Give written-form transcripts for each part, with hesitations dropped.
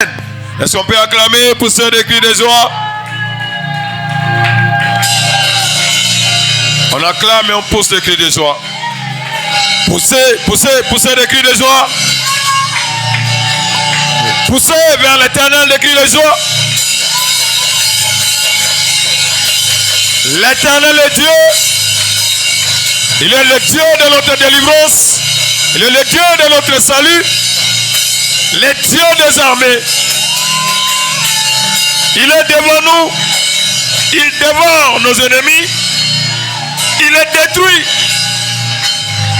Est-ce qu'on peut acclamer pour ceux des cris de joie? On acclame et on pousse des cris de joie. Poussez, poussez, poussez des cris de joie. Poussez vers l'Éternel des cris de joie. L'Éternel est Dieu. Il est le Dieu de notre délivrance. Il est le Dieu de notre salut. Le Dieu des armées. Il est devant nous. Il dévore nos ennemis. Il les détruit.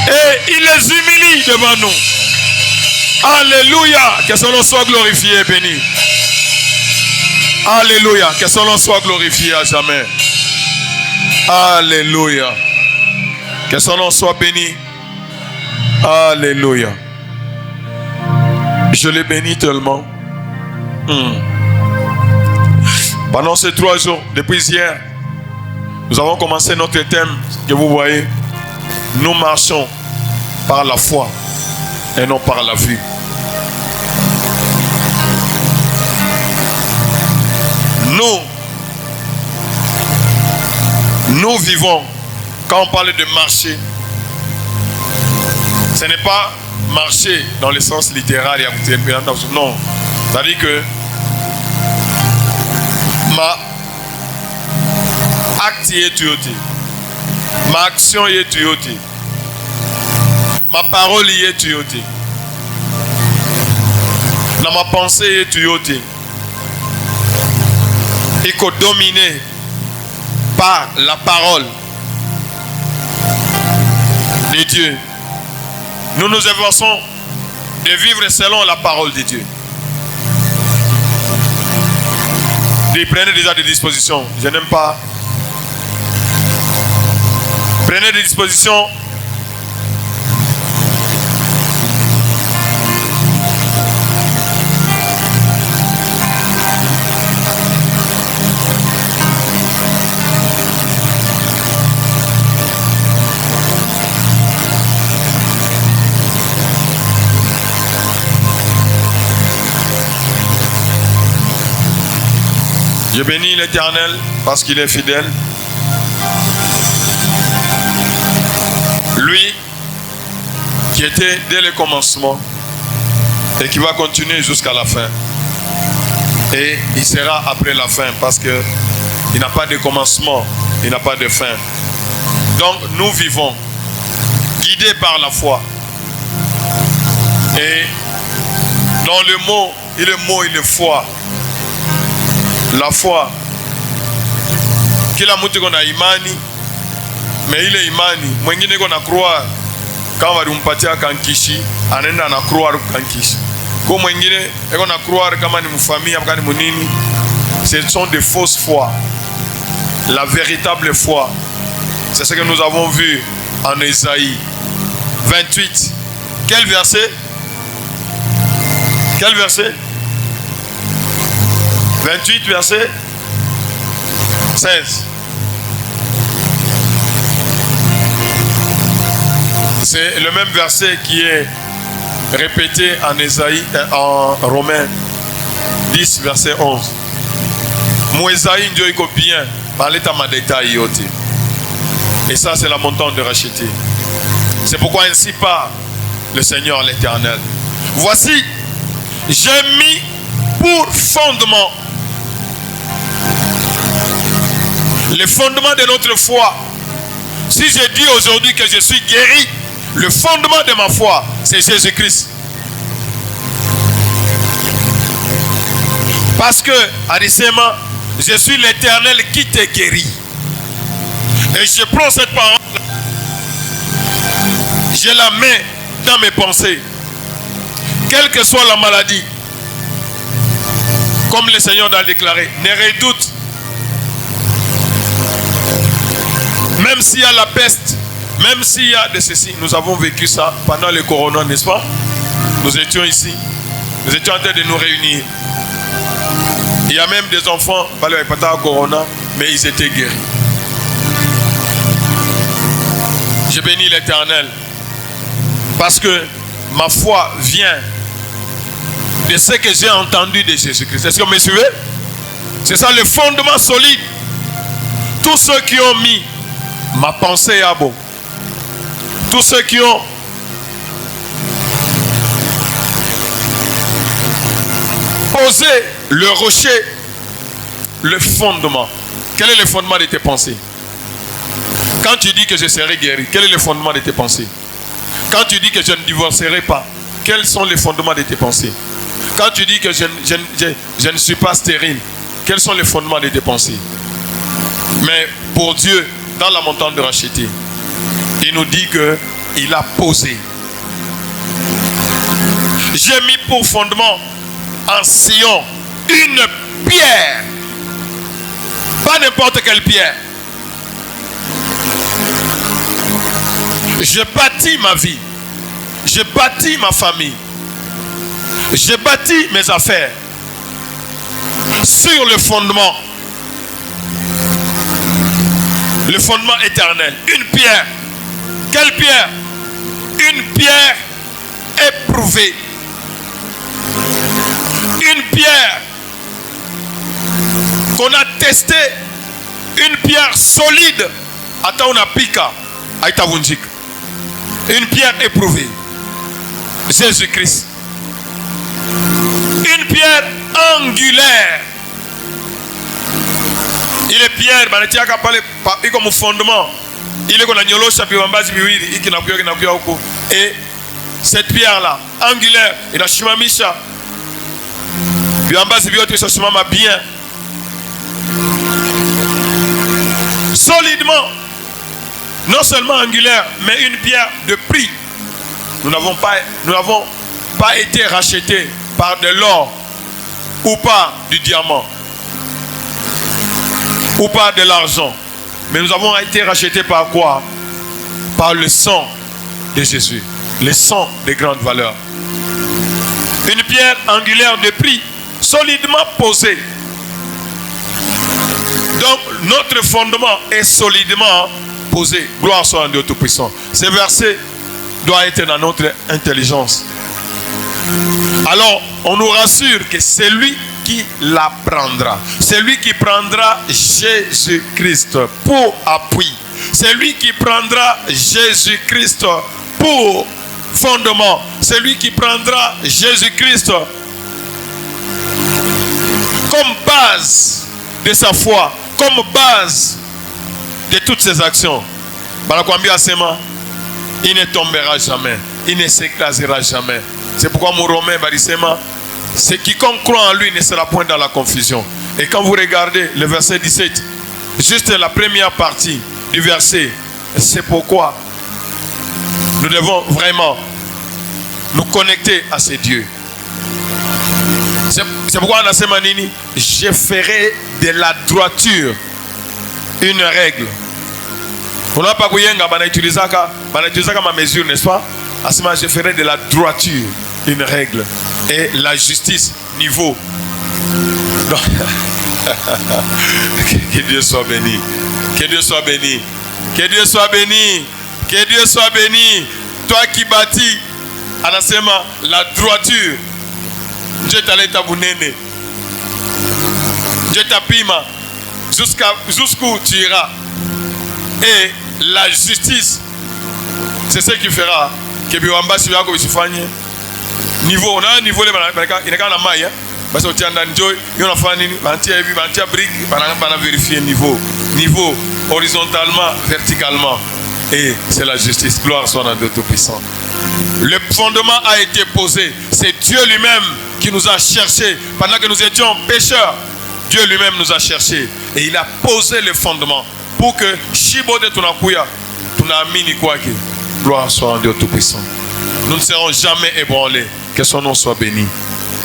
Et il les humilie devant nous. Alléluia. Que son nom soit glorifié et béni. Alléluia. Que son nom soit glorifié à jamais. Alléluia. Que son nom soit béni. Alléluia. Je l'ai béni tellement. Pendant ces 3 jours, depuis hier, nous avons commencé notre thème que vous voyez. Nous marchons par la foi et non par la vue. Nous vivons, quand on parle de marcher, ce n'est pas marcher dans le sens littéral. Non, c'est-à-dire que ma acte est tuyoté, ma action est tuyoté, ma parole est tuyoté, dans ma pensée est tuyoté. Il faut dominer par la parole de Dieu. Nous nous efforçons de vivre selon la parole de Dieu. Prenez déjà des dispositions. Je n'aime pas. Prenez des dispositions. Je bénis l'Éternel parce qu'il est fidèle. Lui qui était dès le commencement et qui va continuer jusqu'à la fin. Et il sera après la fin parce qu'il n'a pas de commencement, il n'a pas de fin. Donc nous vivons guidés par la foi. Et dans le mot, il est foi. La foi. Kila mtu kona imani, mais ile imani mwingine kona croire kama walimpatia kankishi anaenda na croire kankishi. Kwa mwingine kona croire kama ni mfamia kama ni munini. Ce sont des fausses foi. La véritable foi, c'est ce que nous avons vu en Ésaïe 28. Quel verset? Quel verset? 28 verset 16. C'est le même verset qui est répété en Ésaïe, en Romains 10 verset 11. Moïsaï ndio iko bien, baleta ma détail yote. Et ça c'est la montagne de racheter. C'est pourquoi ainsi parle le Seigneur l'Éternel. Voici, j'ai mis pour fondement le fondement de notre foi. Si je dis aujourd'hui que je suis guéri, le fondement de ma foi, c'est Jésus-Christ. Parce que, Arisema, je suis l'Éternel qui te guérit. Et je prends cette parole, je la mets dans mes pensées. Quelle que soit la maladie, comme le Seigneur l'a déclaré, ne redoute. Même s'il y a la peste, même s'il y a de ceci, nous avons vécu ça pendant le corona, n'est-ce pas? Nous étions ici, nous étions en train de nous réunir. Il y a même des enfants, corona, mais ils étaient guéris. Je bénis l'Éternel parce que ma foi vient de ce que j'ai entendu de Jésus-Christ. Est-ce que vous me suivez? C'est ça le fondement solide. Tous ceux qui ont mis ma pensée à bon, tous ceux qui ont posé le rocher, le fondement. Quel est le fondement de tes pensées? Quand tu dis que je serai guéri, quel est le fondement de tes pensées? Quand tu dis que je ne divorcerai pas, quels sont les fondements de tes pensées? Quand tu dis que je ne suis pas stérile, quels sont les fondements de tes pensées? Mais pour Dieu, dans la montagne de racheter, il nous dit qu'il a posé. J'ai mis pour fondement en Sion une pierre. Pas n'importe quelle pierre. Je bâtis ma vie. Je bâtis ma famille. Je bâtis mes affaires sur le fondement éternel. Une pierre. Quelle pierre? Une pierre éprouvée. Une pierre qu'on a testée. Une pierre solide. Attends, on a pika. Une pierre éprouvée. Jésus-Christ. Une pierre angulaire. Il est pierre, il est comme fondement. Il est comme et cette pierre-là, angulaire, il a shimamisha. Bien. Solidement. Non seulement angulaire, mais une pierre de prix. Nous n'avons pas été rachetés par de l'or ou par du diamant ou par de l'argent. Mais nous avons été rachetés par quoi? Par le sang de Jésus. Le sang de grande valeur. Une pierre angulaire de prix, solidement posée. Donc notre fondement est solidement posé. Gloire soit à Dieu Tout-Puissant. Ce verset doit être dans notre intelligence. Alors, on nous rassure que c'est lui qui la prendra. C'est lui qui prendra Jésus-Christ pour appui. C'est lui qui prendra Jésus-Christ pour fondement. C'est lui qui prendra Jésus-Christ comme base de sa foi, comme base de toutes ses actions. Il ne tombera jamais. Il ne s'écrasera jamais. C'est pourquoi mon Romain va dire, c'est quiconque croit en lui ne sera point dans la confusion. Et quand vous regardez le verset 17, juste la première partie du verset, c'est pourquoi nous devons vraiment nous connecter à ces dieux. C'est pourquoi on a ces manini, je ferai de la droiture une règle. On n'a pas utilisé ma mesure, n'est-ce pas? Je ferai de la droiture une règle et la justice niveau. Que Dieu soit béni. Que Dieu soit béni. Que Dieu soit béni. Que Dieu soit béni. Toi qui bâtis anasema la droiture. Dieu t'allait bunene. Dieu t'apima jusqu'où tu iras. Et la justice, c'est ce qui fera que biwamba si yako bisifanye niveau. On a un niveau il est na maille parce que tu as enjoy on a fait nini bantia hivi bantia brick bana vérifier niveau horizontalement, verticalement, et c'est la justice. Gloire soit à Dieu Tout-Puissant. Le fondement a été posé. C'est Dieu lui-même qui nous a cherchés pendant que nous étions pécheurs. Dieu lui-même nous a cherchés et il a posé le fondement pour que Shibo de Tunakuya, Tunamini Kwaki, gloire soit à Dieu Tout-Puissant. Nous ne serons jamais ébranlés. Que son nom soit béni.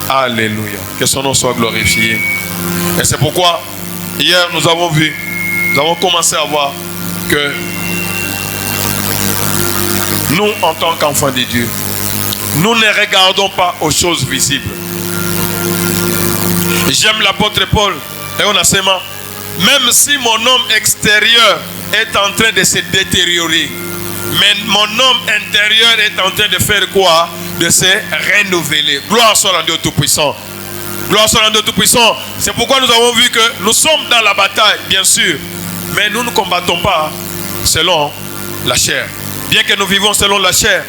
Alléluia. Que son nom soit glorifié. Et c'est pourquoi, hier, nous avons commencé à voir que nous, en tant qu'enfants de Dieu, nous ne regardons pas aux choses visibles. J'aime l'apôtre Paul. Et on a ces mains. Même si mon homme extérieur est en train de se détériorer, mais mon homme intérieur est en train de faire quoi? de se renouveler. Gloire soit à Dieu Tout-Puissant. Gloire soit à Dieu Tout-Puissant. C'est pourquoi nous avons vu que nous sommes dans la bataille, bien sûr. Mais nous ne combattons pas selon la chair. Bien que nous vivons selon la chair.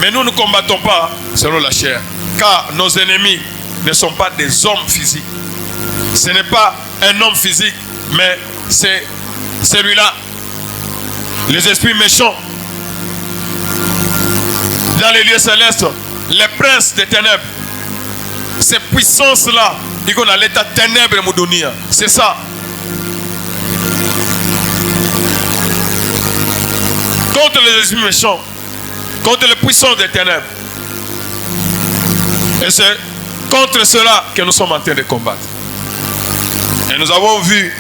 Mais nous ne combattons pas selon la chair. Car nos ennemis ne sont pas des hommes physiques. Ce n'est pas un homme physique, mais c'est celui-là. Les esprits méchants. Dans les lieux célestes, les princes des ténèbres. Ces puissances-là, ils sont dans l'état ténèbres de Moudonia. C'est ça. Contre les esprits méchants, contre les puissances des ténèbres. Et c'est contre cela que nous sommes en train de combattre. Et nous avons vu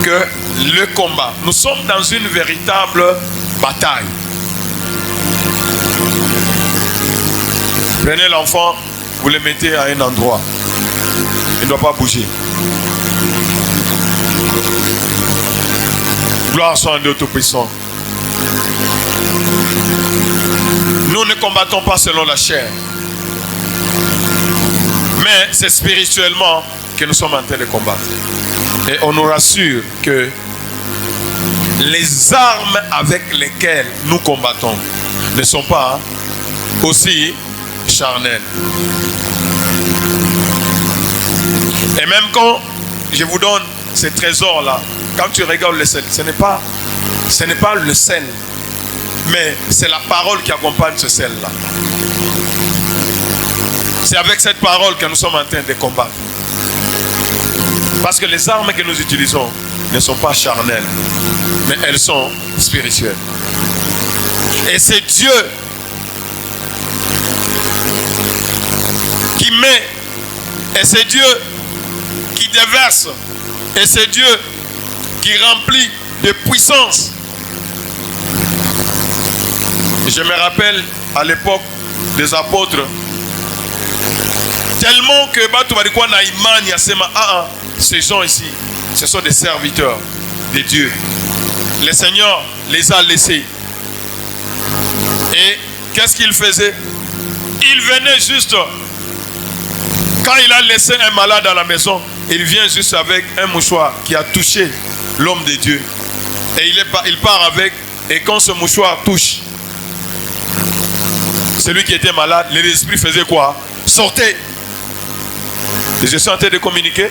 que le combat, nous sommes dans une véritable bataille. Prenez l'enfant, vous le mettez à un endroit. Il ne doit pas bouger. Gloire soit à Dieu Tout-Puissant. Nous ne combattons pas selon la chair. Mais c'est spirituellement que nous sommes en train de combattre. Et on nous rassure que les armes avec lesquelles nous combattons ne sont pas aussi charnelles. Et même quand je vous donne ces trésors-là, quand tu regardes le sel, ce n'est pas le sel, mais c'est la parole qui accompagne ce sel-là. C'est avec cette parole que nous sommes en train de combattre. Parce que les armes que nous utilisons ne sont pas charnelles, mais elles sont spirituelles. Et c'est Dieu qui met, et c'est Dieu qui déverse, et c'est Dieu qui remplit de puissance. Je me rappelle à l'époque des apôtres, tellement que ces gens ici, ce sont des serviteurs de Dieu. Le Seigneur les a laissés. Et qu'est-ce qu'il faisait? Il venait juste, quand il a laissé un malade à la maison, il vient juste avec un mouchoir qui a touché l'homme de Dieu. Et il part avec, et quand ce mouchoir touche celui qui était malade, l'esprit faisait quoi? Sortez. Je suis en train de communiquer.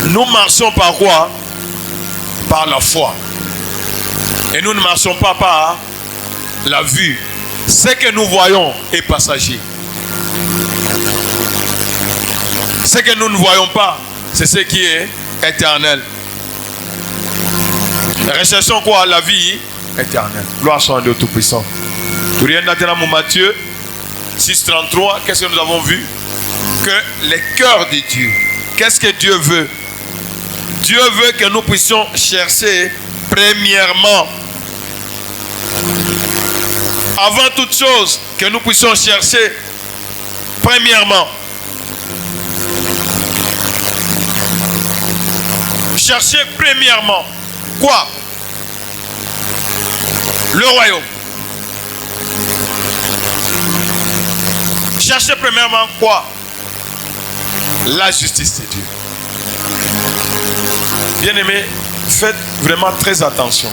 Nous marchons par quoi? Par la foi. Et nous ne marchons pas par la vue. Ce que nous voyons est passager. Ce que nous ne voyons pas, c'est ce qui est éternel. Recherchons quoi? La vie éternelle. Gloire soit à Dieu Tout-Puissant. Matthieu 6,33, qu'est-ce que nous avons vu? Que les cœurs de Dieu. Qu'est-ce que Dieu veut? Dieu veut que nous puissions chercher premièrement, avant toute chose, que nous puissions chercher premièrement. Chercher premièrement quoi? Le royaume. Cherchez premièrement quoi? La justice de Dieu. Bien-aimés, faites vraiment très attention.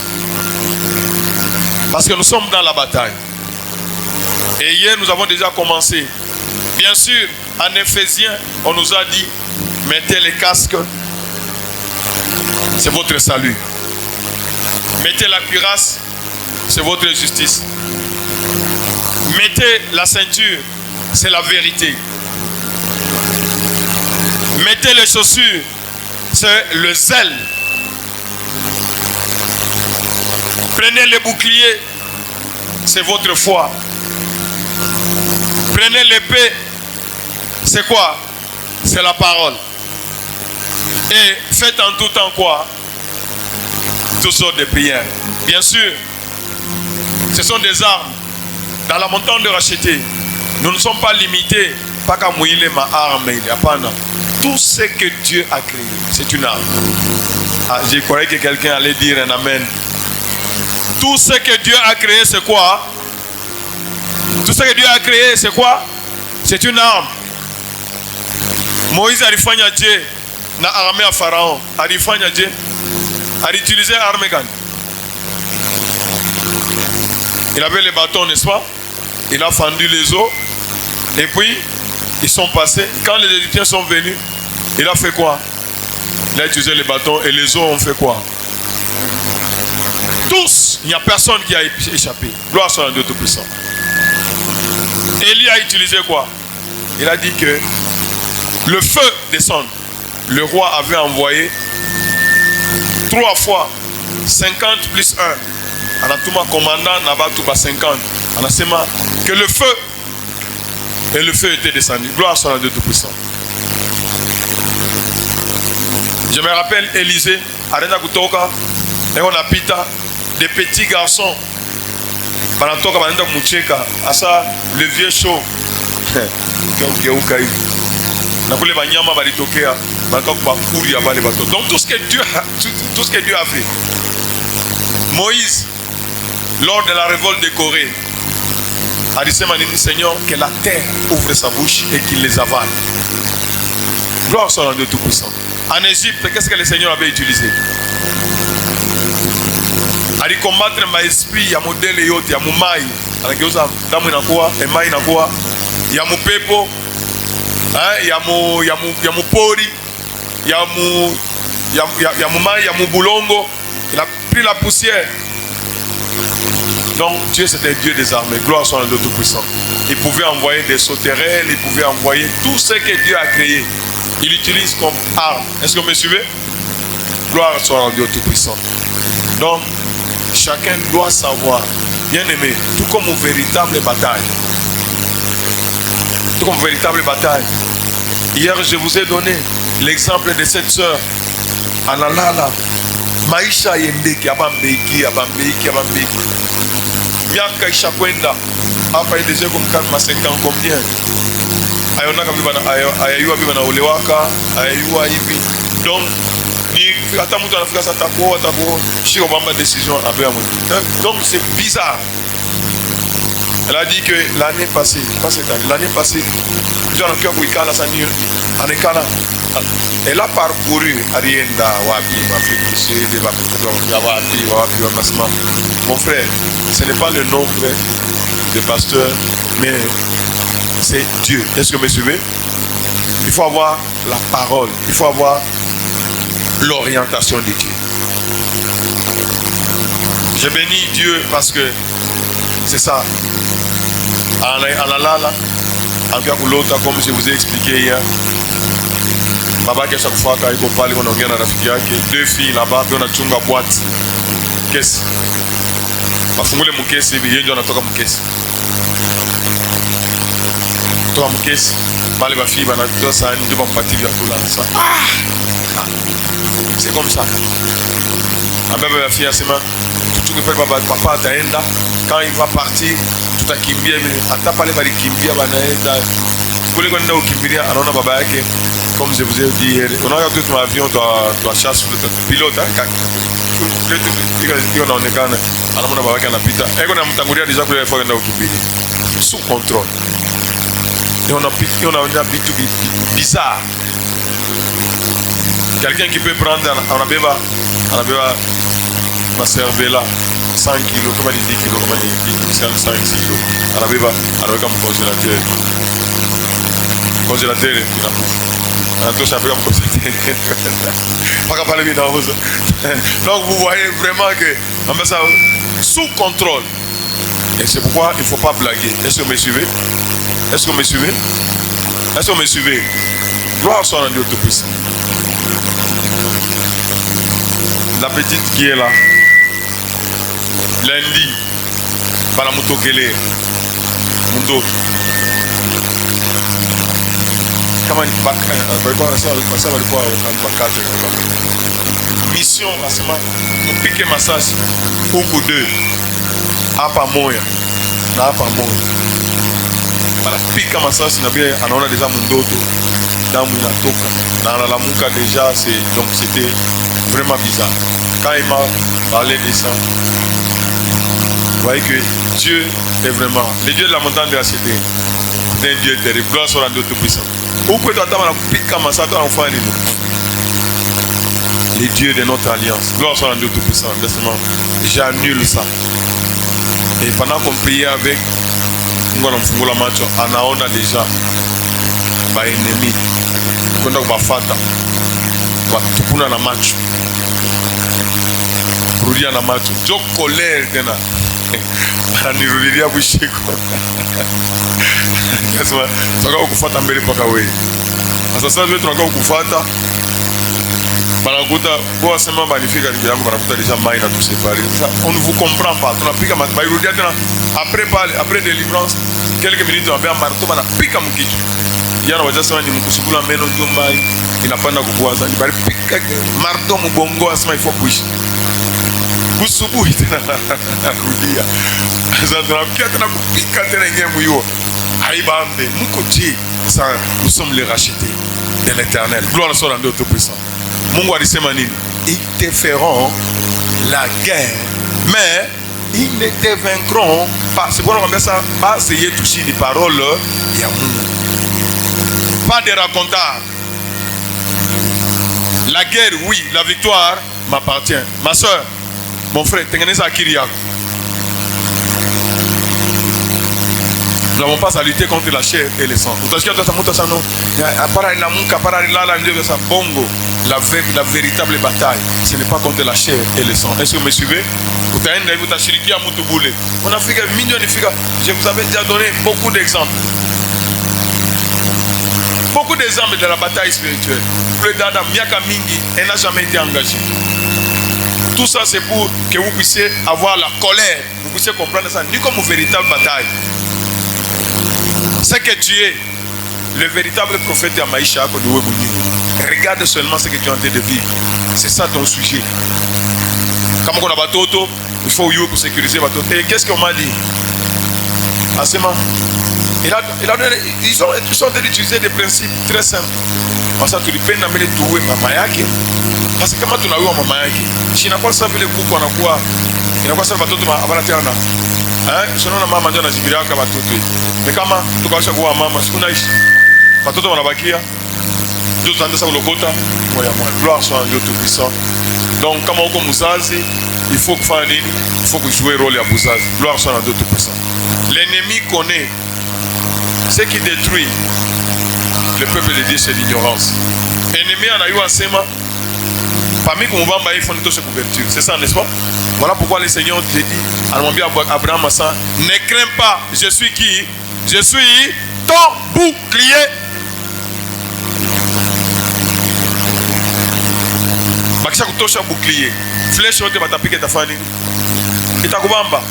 Parce que nous sommes dans la bataille. Et hier, nous avons déjà commencé. Bien sûr, en Éphésiens, on nous a dit, mettez les casques. C'est votre salut. Mettez la cuirasse. C'est votre justice. Mettez la ceinture. C'est la vérité. Mettez les chaussures. C'est le zèle. Prenez le bouclier. C'est votre foi. Prenez l'épée. C'est quoi? C'est la parole. Et faites en tout temps quoi? Toutes sortes de prières. Bien sûr, ce sont des armes. Dans la montagne de racheter, nous ne sommes pas limités. Pas qu'à mouiller ma arme. Il n'y a pas non. Tout ce que Dieu a créé, c'est une arme. Ah, je croyais que quelqu'un allait dire un amen. Tout ce que Dieu a créé, c'est quoi? Tout ce que Dieu a créé, c'est quoi? C'est une arme. Moïse alifanya je na armée à Pharaon. Alifanya je. A utilisé arme gani? Il avait les bâtons, n'est-ce pas? Il a fendu les eaux. Et puis, ils sont passés. Quand les Égyptiens sont venus, il a fait quoi? Il a utilisé les bâtons et les eaux ont fait quoi? Tous, il n'y a personne qui a échappé. Gloire soit à Dieu Tout-Puissant. Élie a utilisé quoi? Il a dit que le feu descend. Le roi avait envoyé 3 fois 50 plus 1. On a tout ma commandant, on a tout 50. On a seulement que le feu. Et le feu était descendu. Gloire soit à Dieu Tout-Puissant. Je me rappelle Élisée, Arena Kutoka, et on a pita des petits garçons. Banatoka, Bananda Moucheka, à ça, le vieux chaud. Donc tout ce que Dieu a fait. Moïse, lors de la révolte de Corée, a dit Seigneur, que la terre ouvre sa bouche et qu'il les avale. Gloire soit à Dieu Tout-Puissant. En Égypte, qu'est-ce que le Seigneur avait utilisé? A dit combattre ma esprit, ya modèle yote, ya mumai, anageuza damu inakuwa, emai inakuwa, ya mupepo, ya mupori, ya mumai, ya mubulongo. Il a pris la poussière. Donc Dieu c'était Dieu des armées. Gloire soit à Dieu Tout-Puissant. Il pouvait envoyer des sauterelles, il pouvait envoyer tout ce que Dieu a créé. Il utilise comme arme. Est-ce que vous me suivez? Gloire soit à Dieu Tout-Puissant. Donc chacun doit savoir, bien aimé, tout comme une véritable bataille. Tout comme une véritable bataille. Hier je vous ai donné l'exemple de cette sœur Analala. Maisha yendeki abambeki. Miaka ishakwenda hapa ideze kumkana 5 ans combien? Ayona kabisa ayayua biba na olewaka, ayayua hivi. Donc ni hata mtu anafika sasa tapo shiko bamba décision avec moi. Donc c'est bizarre. Elle a dit que l'année passée, pas cette année, l'année passée, Dieu a fait pour Ikala Sanir, Anekala. Elle a parcouru Arienda, Wabi, mon frère, ce n'est pas le nombre de pasteurs, mais c'est Dieu. Est-ce que vous me suivez? Il faut avoir la parole, il faut avoir l'orientation de Dieu. Je bénis Dieu parce que c'est ça. Comme je vous ai expliqué hier, Baba qui chaque fois quand il parle, on a rafiki yake 2 filles là-bas, on a chunga boîte kesi. Bafungule mkesi hivi, yeye ndio anatoka mkesi. Toka mkesi, pale ba filles banatoa sahani ndio bampatia vyakula sasa. C'est comme ça. Ababa ba fille asema tuchunge pale papa ataenda, quand il va partir tutakimbia mimi hata pale balikimbia banaenda kule kwenda ukimbilia anaona baba yake. Comme je vous ai dit hier, on a regardé ton avion, toi chasse le pilote, on a onekana, anamona baba yake anapita. Eko namtangulia déjà kule kwa kwenda ukimbilia. Sous contrôle. Et on a vitu bizarre. Quelqu'un qui peut prendre anabeba ma cervella 100 kilos, comment il dit kilos, comment il dit 100 kilos. Anabeba, anaweka mu congélateur. Congélateur, donc vous voyez vraiment que on met ça sous contrôle. Et c'est pourquoi il ne faut pas blaguer. Est-ce que vous me suivez? Est-ce que vous me suivez? Est-ce que vous me suivez? Gloire soit à Dieu Tout-Puissant. La petite qui est là, lundi, par la Moutokele, Mundo. Kama ni basa walikuwa wakati mission nasema mpike masasi huku 2 hapa moya na hapa moya banapika masasi na bien anaona deja mundoto damu inatoka na analamuka déjà. Donc c'était vraiment bizarre quand il m'a parlé de ça. voyez que Dieu est vraiment, le Dieu de la montagne de la cité, c'est un Dieu terrible. Gloire soit à Dieu tout-puissant. Où peut-on attendre un pic comme ça, toi, enfant, les dieux de notre alliance. Gloire soit à Dieu tout-puissant. J'annule ça. Et pendant qu'on priait avec, on a déjà ba ennemi. On a bafata. Batupuna na macho. Rudia na macho. Jo colère tena. Bananirudia bushiko. Sasa tunataka kufuata mbele mpaka wewe. Sasa wewe tunataka kufuata. Banakuta kwa sema banifika ndio yangu banakuta déjà mai na tout séparé. Ça on ne vous comprend pas. Tunapika bairudia tena après délivrance quelques minutes on va marteau banapika mkichwa. Yana wajasema ni mkushukula meno ndio mai inapanda kukuaza. Ni baripika marteau mbongo asema il faut push. Kusubuhi tena rudia. Sasa tunapikia tena kupika tena ngemu hiyo. Haibambe mko je ça nous sommes les rachetés de l'Éternel. Gloire soit à Dieu tout-puissant. Mungu alisema nini? Ils te feront la guerre, mais ils ne te vaincront pas. C'est pourquoi on dit ça. Pas essayer de toucher les paroles. Il y a pas de raconteur. La guerre, oui, la victoire m'appartient. Ma soeur, mon frère, tenez ça à Kyriak. Nous n'avons pas à lutter contre la chair et le sang. La véritable bataille, ce n'est pas contre la chair et le sang. Est-ce que vous me suivez? En Afrique, je vous avais déjà donné beaucoup d'exemples. Beaucoup d'exemples de la bataille spirituelle. Le Dada Miaka Mingi, elle n'a jamais été engagée. Tout ça, c'est pour que vous puissiez avoir la colère. Vous puissiez comprendre ça, ni comme une véritable bataille. C'est que tu es le véritable prophète de Maïcha. Regarde seulement ce que tu es en train de vivre. C'est ça ton sujet. Comme on a batoto, il faut pour sécuriser batoto. Et qu'est-ce qu'on m'a dit? Asema, ils sont en train d'utiliser des principes très simples. Parce que tu lui peines d'amener tout mama yake. Parce que comment tu n'as eu mama yake? Si n'a pas ça le coup qu'on a quoi? Il n'a pas ça batoto avant la terre. Hein? Sinon na mama ndio anazibiria kama batoto. Mais kama tukawasha kuwa mama sikuna ishi. Batoto wanabakia. Dieu t'entend ça au logota. Gloire soit à Dieu tout-puissant. Donc comme on comme Mousazi, il faut que faire il faut que jouer le rôle à Mousazi. Gloire soit à Dieu tout-puissant. L'ennemi connaît ce qui détruit le peuple de Dieu, c'est l'ignorance. L'ennemi en a eu un sema. Parmi qu'on va il faut une touche de couverture. C'est ça, n'est-ce pas? Voilà pourquoi le Seigneur te dit à Abraham ça, ne crains pas, je suis qui? Je suis ton bouclier. Bakisha kutosha bouclier. Flèche yote batapike tafani. Itakubamba.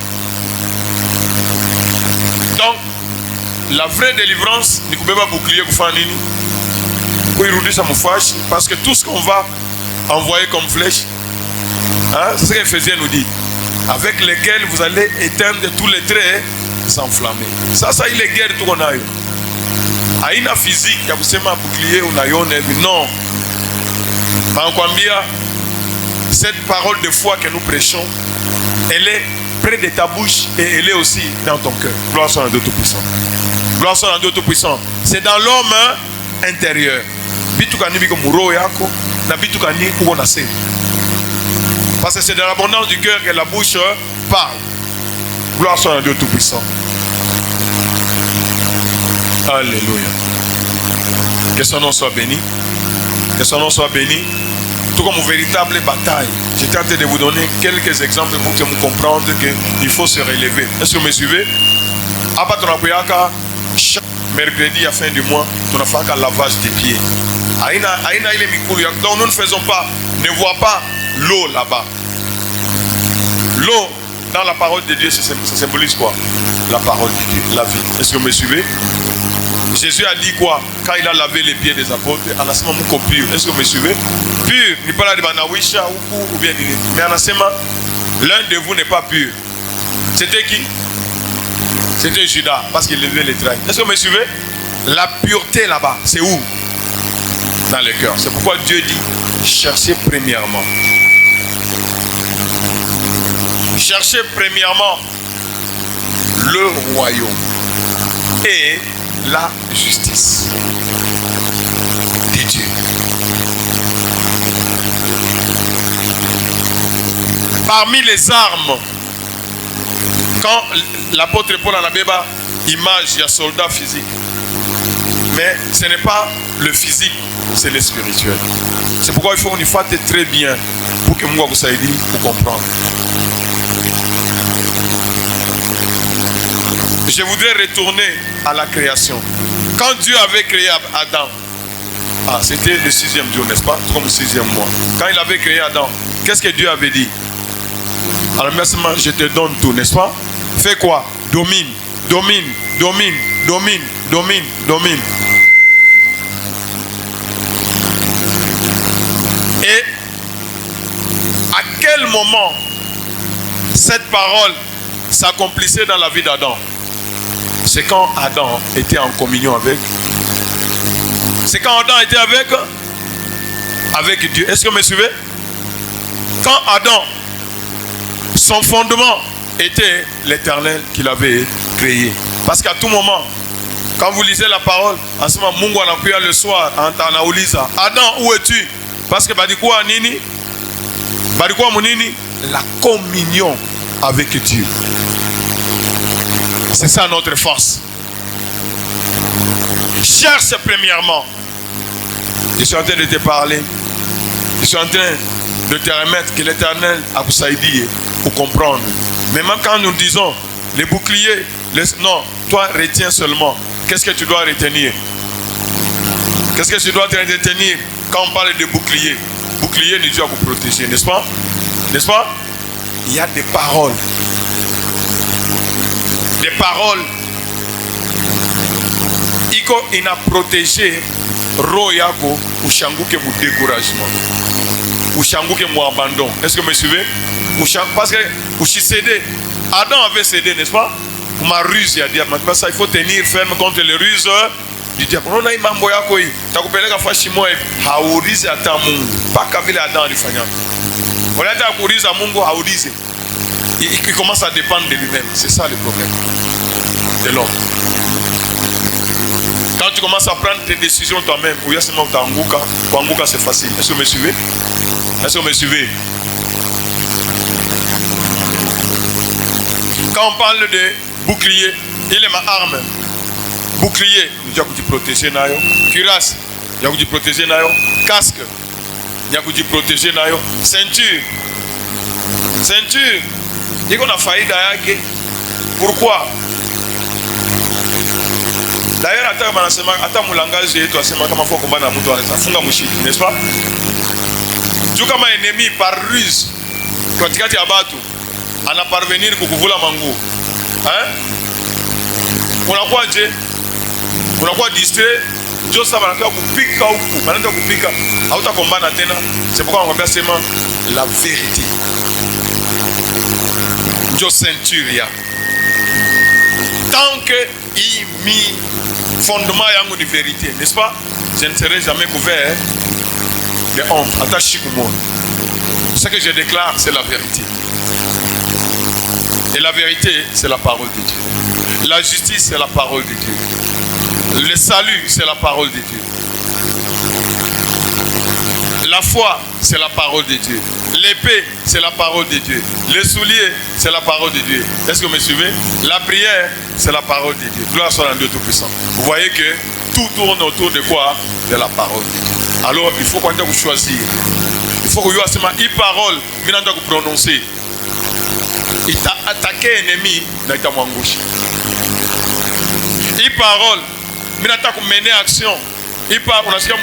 Donc la vraie délivrance ni kubeba bouclier kufanya nini? Kuirudisha mfashi parce que tout ce qu'on va envoyer comme flèche, hein, c'est ce qu'Éphésiens nous dit, avec lesquels vous allez éteindre tous les traits s'enflammer. Ça il est guerre tout qu'on a eu. Aina physique ya kusema bouclier unaiona hivi non. Bankwambia cette parole de foi que nous prêchons, elle est près de ta bouche et elle est aussi dans ton cœur. Gloire soit à Dieu tout-puissant. Gloire soit à Dieu tout-puissant. C'est dans l'homme intérieur. Bitukani biko muro yako na bitukani uko na sema. Parce que c'est de l'abondance du cœur que la bouche parle. Gloire soit à Dieu tout-puissant. Alléluia. Que son nom soit béni. Que son nom soit béni. Tout comme une véritable bataille. J'étais en train de vous donner quelques exemples pour que vous compreniez qu'il faut se relever. Est-ce que vous me suivez? Après ton apuyaka, chaque mercredi à fin du mois, on a fait un lavage des pieds. Donc nous ne faisons pas, ne vois pas l'eau là-bas. L'eau, dans la parole de Dieu, ça symbolise quoi? La parole de Dieu, la vie. Est-ce que vous me suivez? Jésus a dit quoi? Quand il a lavé les pieds des apôtres, en a seulement mon pur. Est-ce que vous me suivez? Pur, il parle de Banawisha ou bien mais en a seulement l'un de vous n'est pas pur. C'était qui? C'était Judas, parce qu'il levait les traits. Est-ce que vous me suivez? La pureté là-bas, c'est où? Dans le cœur. C'est pourquoi Dieu dit cherchez premièrement. Cherchez premièrement le royaume et la justice de Dieu. Parmi les armes, quand l'apôtre Paul en avait image, il y a soldat physique. Mais ce n'est pas le physique, c'est le spirituel. C'est pourquoi il faut une fois très bien pour que moi vous aide pour comprendre. Je voudrais retourner à la création. Quand Dieu avait créé Adam, c'était le 6e jour, n'est-ce pas? Comme le 6e mois. Quand il avait créé Adam, qu'est-ce que Dieu avait dit? Alors maintenant, je te donne tout, n'est-ce pas? Fais quoi? Domine, domine, domine, domine, domine, domine. Et à quel moment cette parole s'accomplissait dans la vie d'Adam? C'est quand Adam était en communion avec. C'est quand Adam était avec Dieu. Est-ce que vous me suivez? Quand Adam, son fondement était l'Éternel qu'il avait créé. Parce qu'à tout moment, quand vous lisez la parole, en ce moment, Mungu anakuya le soir, anauliza, Adam, où es-tu? Parce que badikuwa nini? Badikuwa munini? La communion avec Dieu. C'est ça notre force. Cherche premièrement. Je suis en train de te parler. Je suis en train de te remettre que l'Éternel a vous aidé pour comprendre. Mais même quand nous disons les boucliers, non, toi retiens seulement. Qu'est-ce que tu dois retenir? Qu'est-ce que tu dois retenir quand on parle de bouclier? Bouclier, Dieu va vous protéger, n'est-ce pas? N'est-ce pas? Il y a des paroles. Les paroles, il a protégé Royako ou Shanguke pour découragement, ou Shanguke pour abandon. Est-ce que vous me suivez? Parce que ou cédé, Adam avait cédé, n'est-ce pas? Pour ma ruse, il a dit, il faut tenir ferme contre les ruses du diable. On a eu mambo yako hii, takupeleka fashi moja, haulize hata Mungu. Paka vile Adam alifanya. Unataka kuuliza Mungu, haulize. Il commence à dépendre de lui-même. C'est ça le problème de l'homme. Quand tu commences à prendre tes décisions toi-même, ou seulement Anguka, c'est facile. Est-ce que vous me suivez? Est-ce que vous me suivez? Quand on parle de bouclier, il est ma arme. Bouclier, il y a que tu protéger nayo. Cuirasse, il y a que tu protéger nayo. Casque, il y a que tu protéger nayo. Ceinture, ceinture. Il y a faïda yake. Pourquoi? D'ailleurs, attends mon langage et toi, c'est ma faut combattre mon doigt. Ça funga mouchi, n'est-ce pas? Tu comme un ennemi par ruse, quand tu as battu, on a parvenir pour vous la mango. Hein? On a quoi dire? On a quoi distrait? Dieu ça va faire pour piquer ou pour maintenant pour piquer. À autant combat na tena, c'est pourquoi on regarde seulement la vérité. Dieu ceinture. Tant que il mis fondement yango de vérité, n'est-ce pas? Je ne serai jamais couvert de honte. Attaché au monde. Ce que je déclare, c'est la vérité. Et la vérité, c'est la parole de Dieu. La justice, c'est la parole de Dieu. Le salut, c'est la parole de Dieu. La foi, c'est la parole de Dieu. L'épée, c'est la parole de Dieu. Les souliers, c'est la parole de Dieu. Est-ce que vous me suivez? La prière, c'est la parole de Dieu. Gloire soit à Dieu Tout-Puissant. Vous voyez que tout tourne autour de quoi? De la parole de Dieu. Alors, il faut qu'on vous choisir. Il faut que vous ayez une parole, mais vous prononcer. Il t'a attaqué ennemi, il t'a mangouché. Une parole, mais vous mener action. Il parle, on a ce qu'on a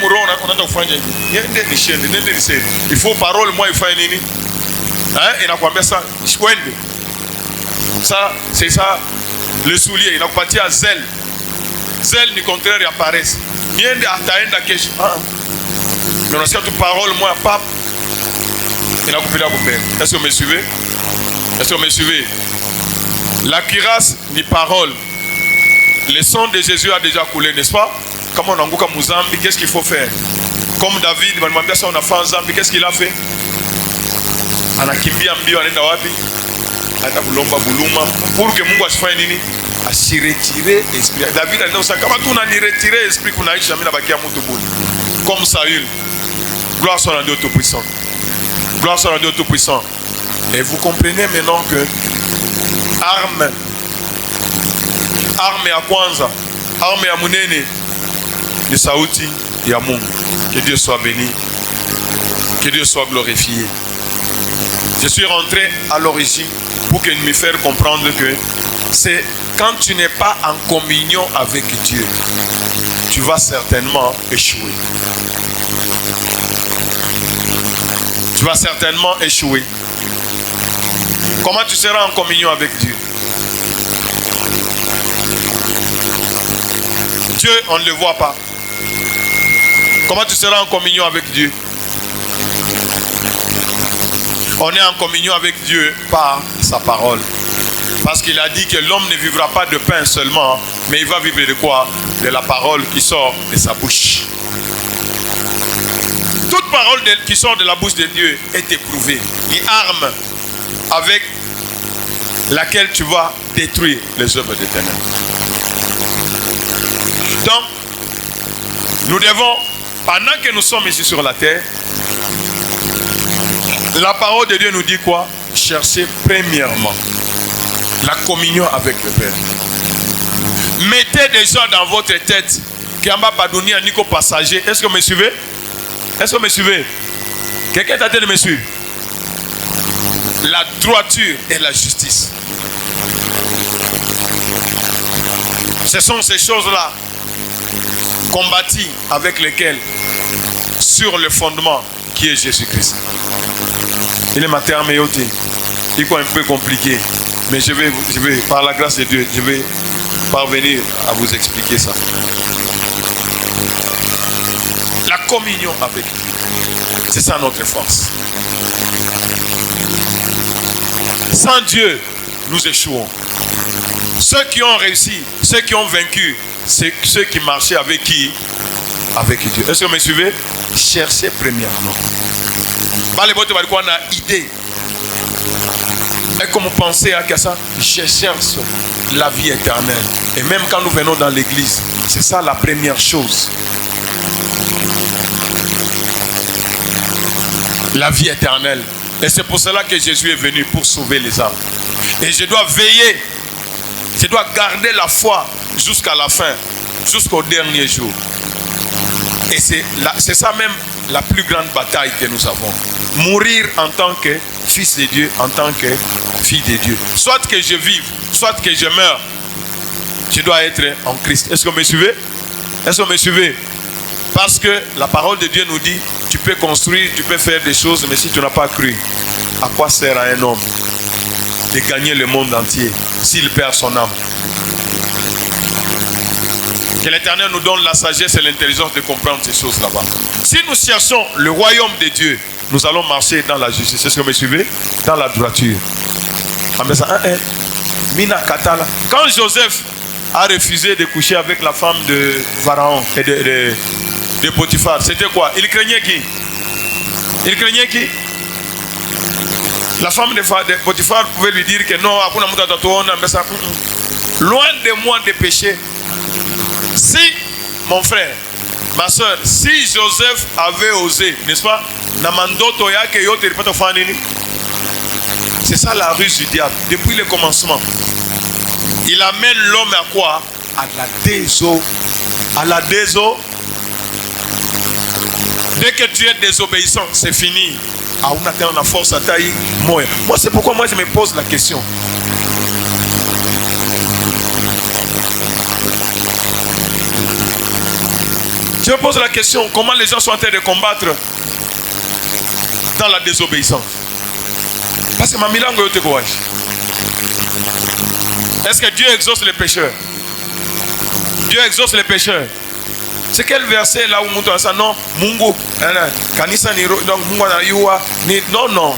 fait. Il faut parole, moi il faut nini. Hein? Il a quoi ça? Ça, c'est ça. Le soulier, il a parti à zèle. Zèle du contraire, il apparaît. Mais on a ce que parole, moi, pape. Il a coupé la bouche. Est-ce que vous me suivez? Est-ce que vous me suivez? La cuirasse ni parole. Le sang de Jésus a déjà coulé, n'est-ce pas? Comme on a encore Mozambique, qu'est-ce qu'il faut faire? Comme David, on a fait en Zambie, qu'est-ce qu'il a fait? On a kimbia mbio anaenda wapi? pour que Mungu asifanye nini? Asiretirer esprit. David a dit ça, comment tu n'as ni retiré esprit qu'on a jamais bakia mutu buni. Comme Saül. Gloire soit à Dieu Tout-Puissant. Gloire soit à Dieu Tout-Puissant. Et vous comprenez maintenant que arme ya kwanza, arme ya munene ni sauti ya Mungu. Que Dieu soit béni. Que Dieu soit glorifié. Je suis rentré à l'origine pour que me faire comprendre que c'est quand tu n'es pas en communion avec Dieu, tu vas certainement échouer. Tu vas certainement échouer. Comment tu seras en communion avec Dieu? Dieu, on ne le voit pas. Comment tu seras en communion avec Dieu? On est en communion avec Dieu par sa parole. Parce qu'il a dit que l'homme ne vivra pas de pain seulement, mais il va vivre de quoi? De la parole qui sort de sa bouche. Toute parole qui sort de la bouche de Dieu est éprouvée. Une arme avec laquelle tu vas détruire les œuvres des ténèbres. Donc, nous devons, pendant que nous sommes ici sur la terre, la parole de Dieu nous dit quoi? Cherchez premièrement la communion avec le Père. Mettez déjà dans votre tête qu'il n'y a pas donné un nico passager. Est-ce que vous me suivez? Est-ce que vous me suivez? Quelqu'un t'a dit de me suivre? La droiture et la justice. Ce sont ces choses-là combattues avec lesquelles, sur le fondement qui est Jésus-Christ. Il est ma terme et il est un peu compliqué, mais je vais, par la grâce de Dieu, je vais parvenir à vous expliquer ça. La communion avec Dieu, c'est ça notre force. Sans Dieu, nous échouons. Ceux qui ont réussi, ceux qui ont vaincu, c'est ceux qui marchaient avec qui? Avec Dieu. Est-ce que vous me suivez? Cherchez premièrement. On a idée. Et comme vous pensez à ça, je cherche la vie éternelle. Et même quand nous venons dans l'église, c'est ça la première chose. La vie éternelle. Et c'est pour cela que Jésus est venu, pour sauver les âmes. Et je dois veiller, je dois garder la foi jusqu'à la fin, jusqu'au dernier jour. Et c'est ça même la plus grande bataille que nous avons. Mourir en tant que fils de Dieu, en tant que fille de Dieu. Soit que je vive, soit que je meure, je dois être en Christ. Est-ce que vous me suivez? Est-ce que vous me suivez? Parce que la parole de Dieu nous dit, tu peux construire, tu peux faire des choses, mais si tu n'as pas cru, à quoi sert à un homme de gagner le monde entier s'il perd son âme? Que l'Éternel nous donne la sagesse et l'intelligence de comprendre ces choses là-bas. Si nous cherchons le royaume de Dieu, nous allons marcher dans la justice. Est-ce que vous me suivez? Dans la droiture. Quand Joseph a refusé de coucher avec la femme de Pharaon et de Potiphar, c'était quoi? Il craignait qui? Il craignait qui? La femme de Potiphar pouvait lui dire que non, loin de moi de pécher. Si, mon frère, ma soeur, si Joseph avait osé, n'est-ce pas? C'est ça la ruse du diable, depuis le commencement. Il amène l'homme à quoi? À la désobéissance. À la désobéissance. Dès que tu es désobéissant, c'est fini. On attend la force à taille. Moi, c'est pourquoi moi je me pose la question. Je me pose la question, comment les gens sont en train de combattre dans la désobéissance? Parce que ma milango te courage. Est-ce que Dieu exauce les pécheurs? Dieu exauce les pécheurs. C'est quel verset là où on montre ça? Non, Mungu, Kanisa ni donc Mungu na yuwa ni non non.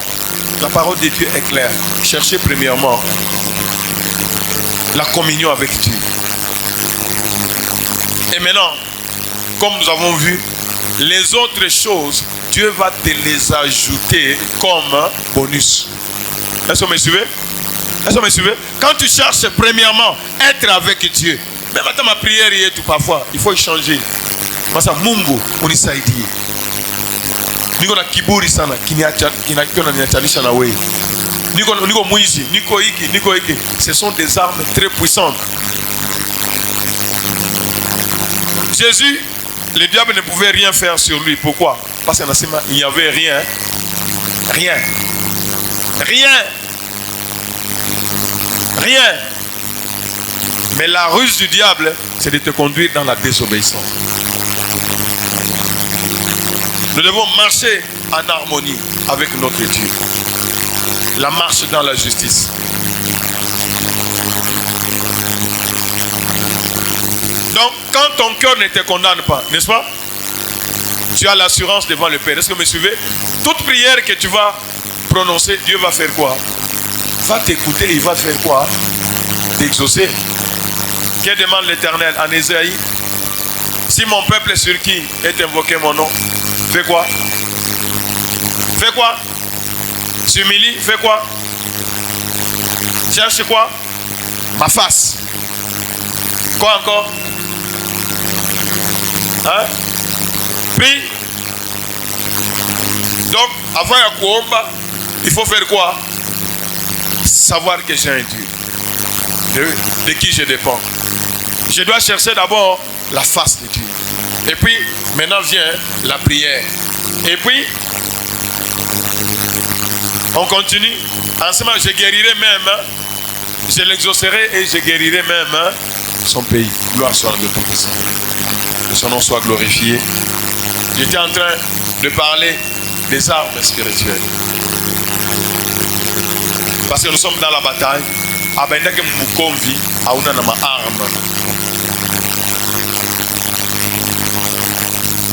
La parole de Dieu est claire. Cherchez premièrement la communion avec Dieu. Et maintenant, comme nous avons vu, les autres choses, Dieu va te les ajouter comme bonus. Est-ce que vous me suivez? Est-ce que vous me suivez? Quand tu cherches premièrement être avec Dieu, même à ma prière et tout parfois, il faut y changer. Parce que Mungu unisaidie. Niko na kiburi sana kinachalisha na wewe. Niko mwizi, niko hiki. Ce sont des armes très puissantes. Jésus, le diable ne pouvait rien faire sur lui. Pourquoi? Parce qu'il n'y avait rien. Rien. Mais la ruse du diable, c'est de te conduire dans la désobéissance. Nous devons marcher en harmonie avec notre Dieu. La marche dans la justice. Donc, quand ton cœur ne te condamne pas, n'est-ce pas? Tu as l'assurance devant le Père. Est-ce que vous me suivez? Toute prière que tu vas prononcer, Dieu va faire quoi? Va t'écouter, il va faire quoi? T'exaucer. Que demande l'Éternel en Ésaïe? Si mon peuple sur qui est invoqué mon nom, fais quoi? Fais quoi? S'humilie, fais quoi? Cherche quoi? Ma face. Quoi encore? Hein? Prie. Donc, avant de kuomba, il faut faire quoi? Savoir que j'ai un Dieu. De qui je dépends. Je dois chercher d'abord la face de Dieu. Et puis, maintenant vient la prière. Et puis, on continue. Ensemble, je guérirai même. Je l'exaucerai et je guérirai même son pays. Gloire soit à Dieu Tout-Puissant. Que son nom soit glorifié. J'étais en train de parler des armes spirituelles. Parce que nous sommes dans la bataille. Abendake mukomvi hauna na maarma.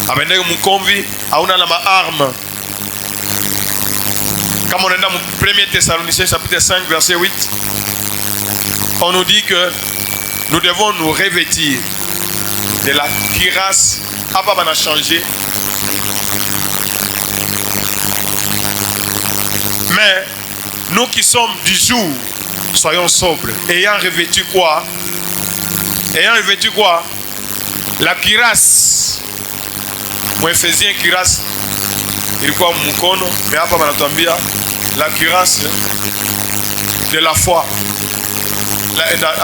Abendake mukomvi hauna na maarma. Comme on est dans 1 Thessaloniciens chapitre 5 verset 8, on nous dit que nous devons nous revêtir de la cuirasse. Abba a changé. Mais nous qui sommes du jour, soyons sobres. Ayant revêtu quoi? Ayant revêtu quoi? La cuirasse. Moi, Ephésiens cuirasse. Il quoi mukono, mais hapa banatuambia la cuirasse de la foi.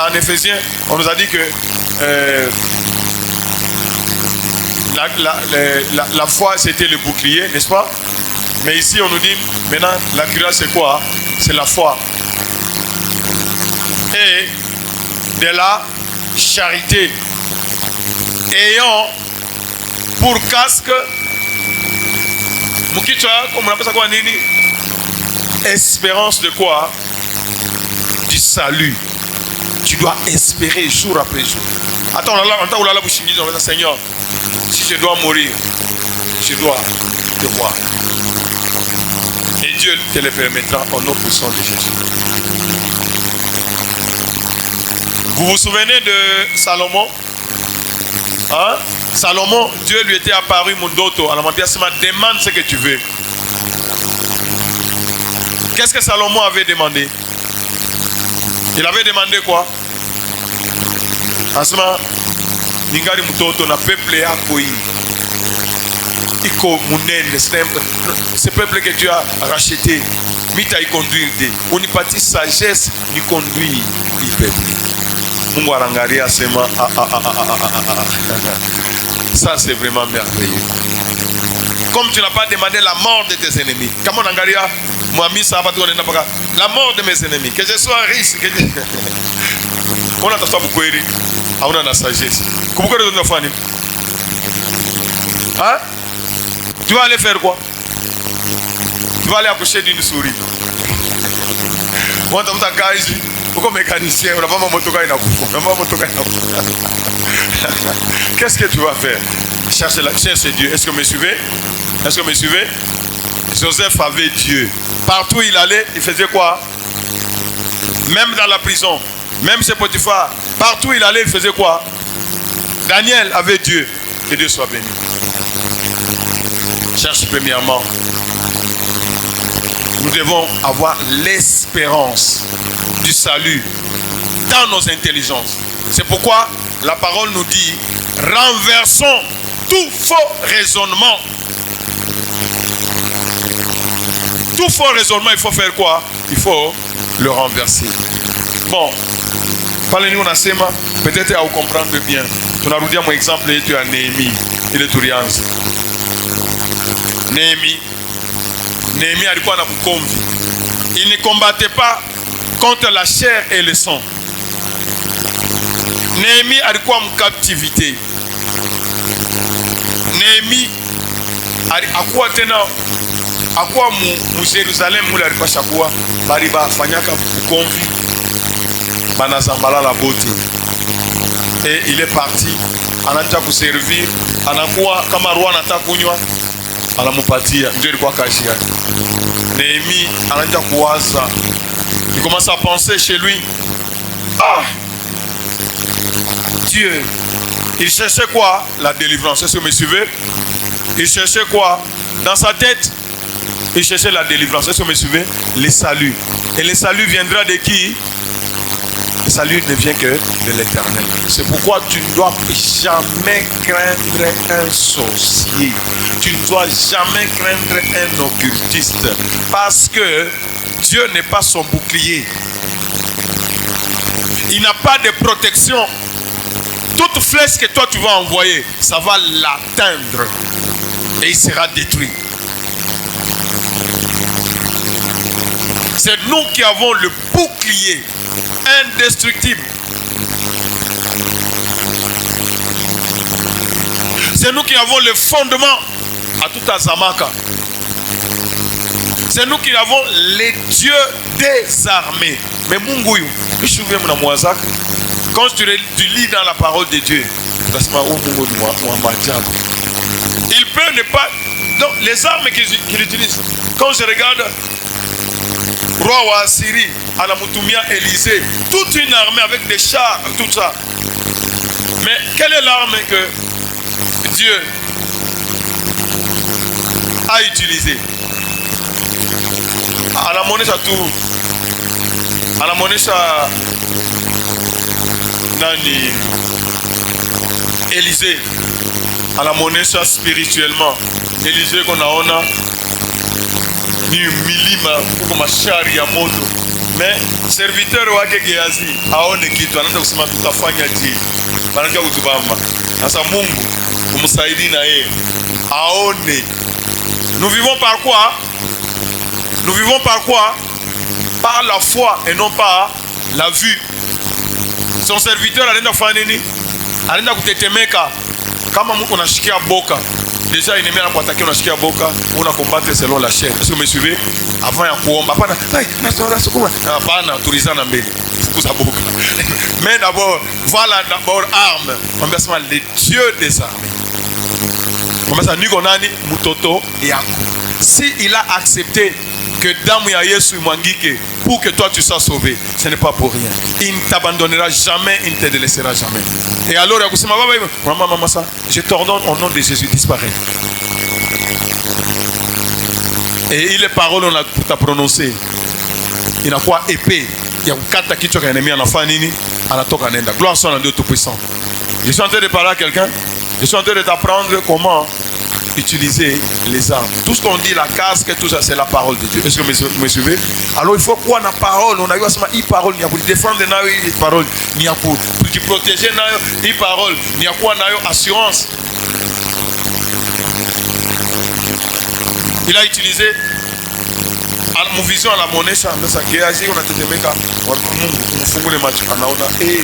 En Ephésiens, on nous a dit que la foi c'était le bouclier, n'est-ce pas? Mais ici on nous dit maintenant la cuirasse c'est quoi? C'est la foi. Et de la charité. Ayant pour casque espérance de quoi? Du salut. Tu dois espérer jour après jour. Attends, Seigneur, si je dois mourir, je dois te voir. Et Dieu te le permettra au nom puissant de Jésus. Vous vous souvenez de Salomon? Hein? Salomon, Dieu lui était apparu Mundoto. Alors, demande ce que tu veux. Qu'est-ce que Salomon avait demandé? Il avait demandé quoi? En ce moment, Ningari Mutoto na peuple a koi. Iko Munene, ce peuple que tu as racheté, mita y conduire. On y partit sagesse, y conduire le peuple. Mungu arangaria sema ça c'est vraiment merveilleux. Comme tu n'as pas demandé la mort de tes ennemis. Comme on angaria Moami ça va tourner la mort de mes ennemis. Que je sois riche, que je... On a t'assoit beaucoup eri. On a la sagesse. Comment que tu vas faire? Hein? Tu vas aller faire quoi? Tu vas aller accoucher d'une souris. On t'a dit pourquoi mécanicien? On n'a pas motoka inakufa. On n'a pas motoka inakufa. Qu'est-ce que tu vas faire? Cherche Dieu. Est-ce que vous me suivez? Est-ce que vous me suivez? Joseph avait Dieu. Partout où il allait, il faisait quoi? Même dans la prison, même chez Potiphar, partout où il allait, il faisait quoi? Daniel avait Dieu. Que Dieu soit béni. Cherche premièrement. Nous devons avoir l'espérance du salut dans nos intelligences. C'est pourquoi la parole nous dit, renversons tout faux raisonnement. Tout faux raisonnement, il faut faire quoi? Il faut le renverser. Bon, parlez-nous on a sema, peut-être à vous comprendre bien. Tu as dit mon exemple, tu as Néhémie, il est Tourians. Néhémie alikuwa na bukomvi. Il ne combattait pas contre la chair et le sang. Néhémie alikuwa en captivité. Néhémie alikuwa tena akuwa mu Jerusalem mule alipasha kuwa bali bafanyaka bukomvi banazambala la bote. Et il est parti, anaanza kuservir, anakuwa kama roi anataka kunywa, anamupatia, ndio ilikuwa kazi yake. Néhémie anaanza kuwaza, il commence à penser chez lui, ah, Dieu, il cherchait quoi? La délivrance. Est-ce que vous me suivez? Il cherchait quoi? Dans sa tête, il cherchait la délivrance. Est-ce que vous me suivez? Le salut. Et le salut viendra de qui? Le salut ne vient que de l'Éternel. C'est pourquoi tu ne dois jamais craindre un sorcier. Tu ne dois jamais craindre un occultiste. Parce que Dieu n'est pas son bouclier. Il n'a pas de protection. Toute flèche que toi tu vas envoyer, ça va l'atteindre. Et il sera détruit. C'est nous qui avons le bouclier indestructible. C'est nous qui avons le fondement à tout Azamaka. C'est nous qui avons les dieux des armées. Mais Munguyu, quand tu lis dans la parole de Dieu, il peut ne pas. Donc les armes qu'il utilise, quand je regarde roi wa Assyrie, Anamutumia, Élysée, toute une armée avec des chars, tout ça. Mais quelle est l'arme que Dieu a utilisée? Anamonesha tout. Anamonesha nani? Élysée. Anamonesha spirituellement. Élysée qu'on a ni milima huko mashari ya moto. Mais serviteur wake Gehazi aone kitu, anaanza kusema tutafanya je. Anaanza kutubamba. Sasa Mungu umsaidie na yeye aone. Nous vivons par quoi? Nous vivons par quoi? Par la foi et non par la vue. Son serviteur anaenda kufanya nini? Anaenda kutetemeka kama Mungu anashikia boka. Déjà il est bien pour attaquer, on a chiqué à boka, on a combattu selon la chair. Est-ce que vous me suivez? Avant il y a Kouomba, mais d'abord, voilà d'abord armes. On met ça les dieux des armes. On met ça Nugonani, Mutoto et Aku. Si il a accepté que Damu ya Yesu Mwangike pour que toi tu sois sauvé, ce n'est pas pour rien. Il ne t'abandonnera jamais, il ne te délaissera jamais. Et alors, je t'ordonne au nom de Jésus, disparaît. Et il est parole on a tout à prononcer. Il n'a quoi épée. Il y a un kata qui tue un ennemi en enfant nini, en atoka nenda. Gloire soit à Dieu tout-puissant. Je suis en train de parler à quelqu'un. Je suis en train de t'apprendre comment utiliser les armes. Tout ce qu'on dit, la casque, tout ça, c'est la parole de Dieu. Est-ce que vous me suivez? Alors il faut quoi la parole? On a eu à ce moment, parole, il y a pour défendre la parole, il y a pour te protéger la parole, il y a quoi assurance. Il a utilisé mon vision à la monnaie, ça a Gehazi, on a été méga. Et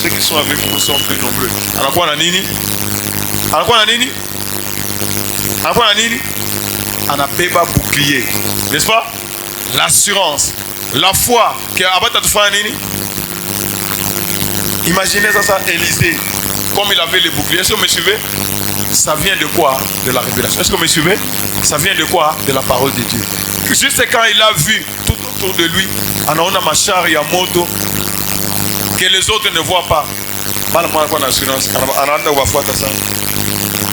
ceux qui sont avec nous sont plus nombreux. Alors quoi, on a nini? Alors quoi, on a nini? Après on a bébé bouclier, n'est-ce pas? L'assurance, la foi. Imaginez ça, Élysée, comme il avait les boucliers. Est-ce que vous me suivez? Ça vient de quoi? De la révélation. Est-ce que vous me suivez? Ça vient de quoi? De la parole de Dieu. Juste quand il a vu tout autour de lui, on a machar et moto que les autres ne voient pas.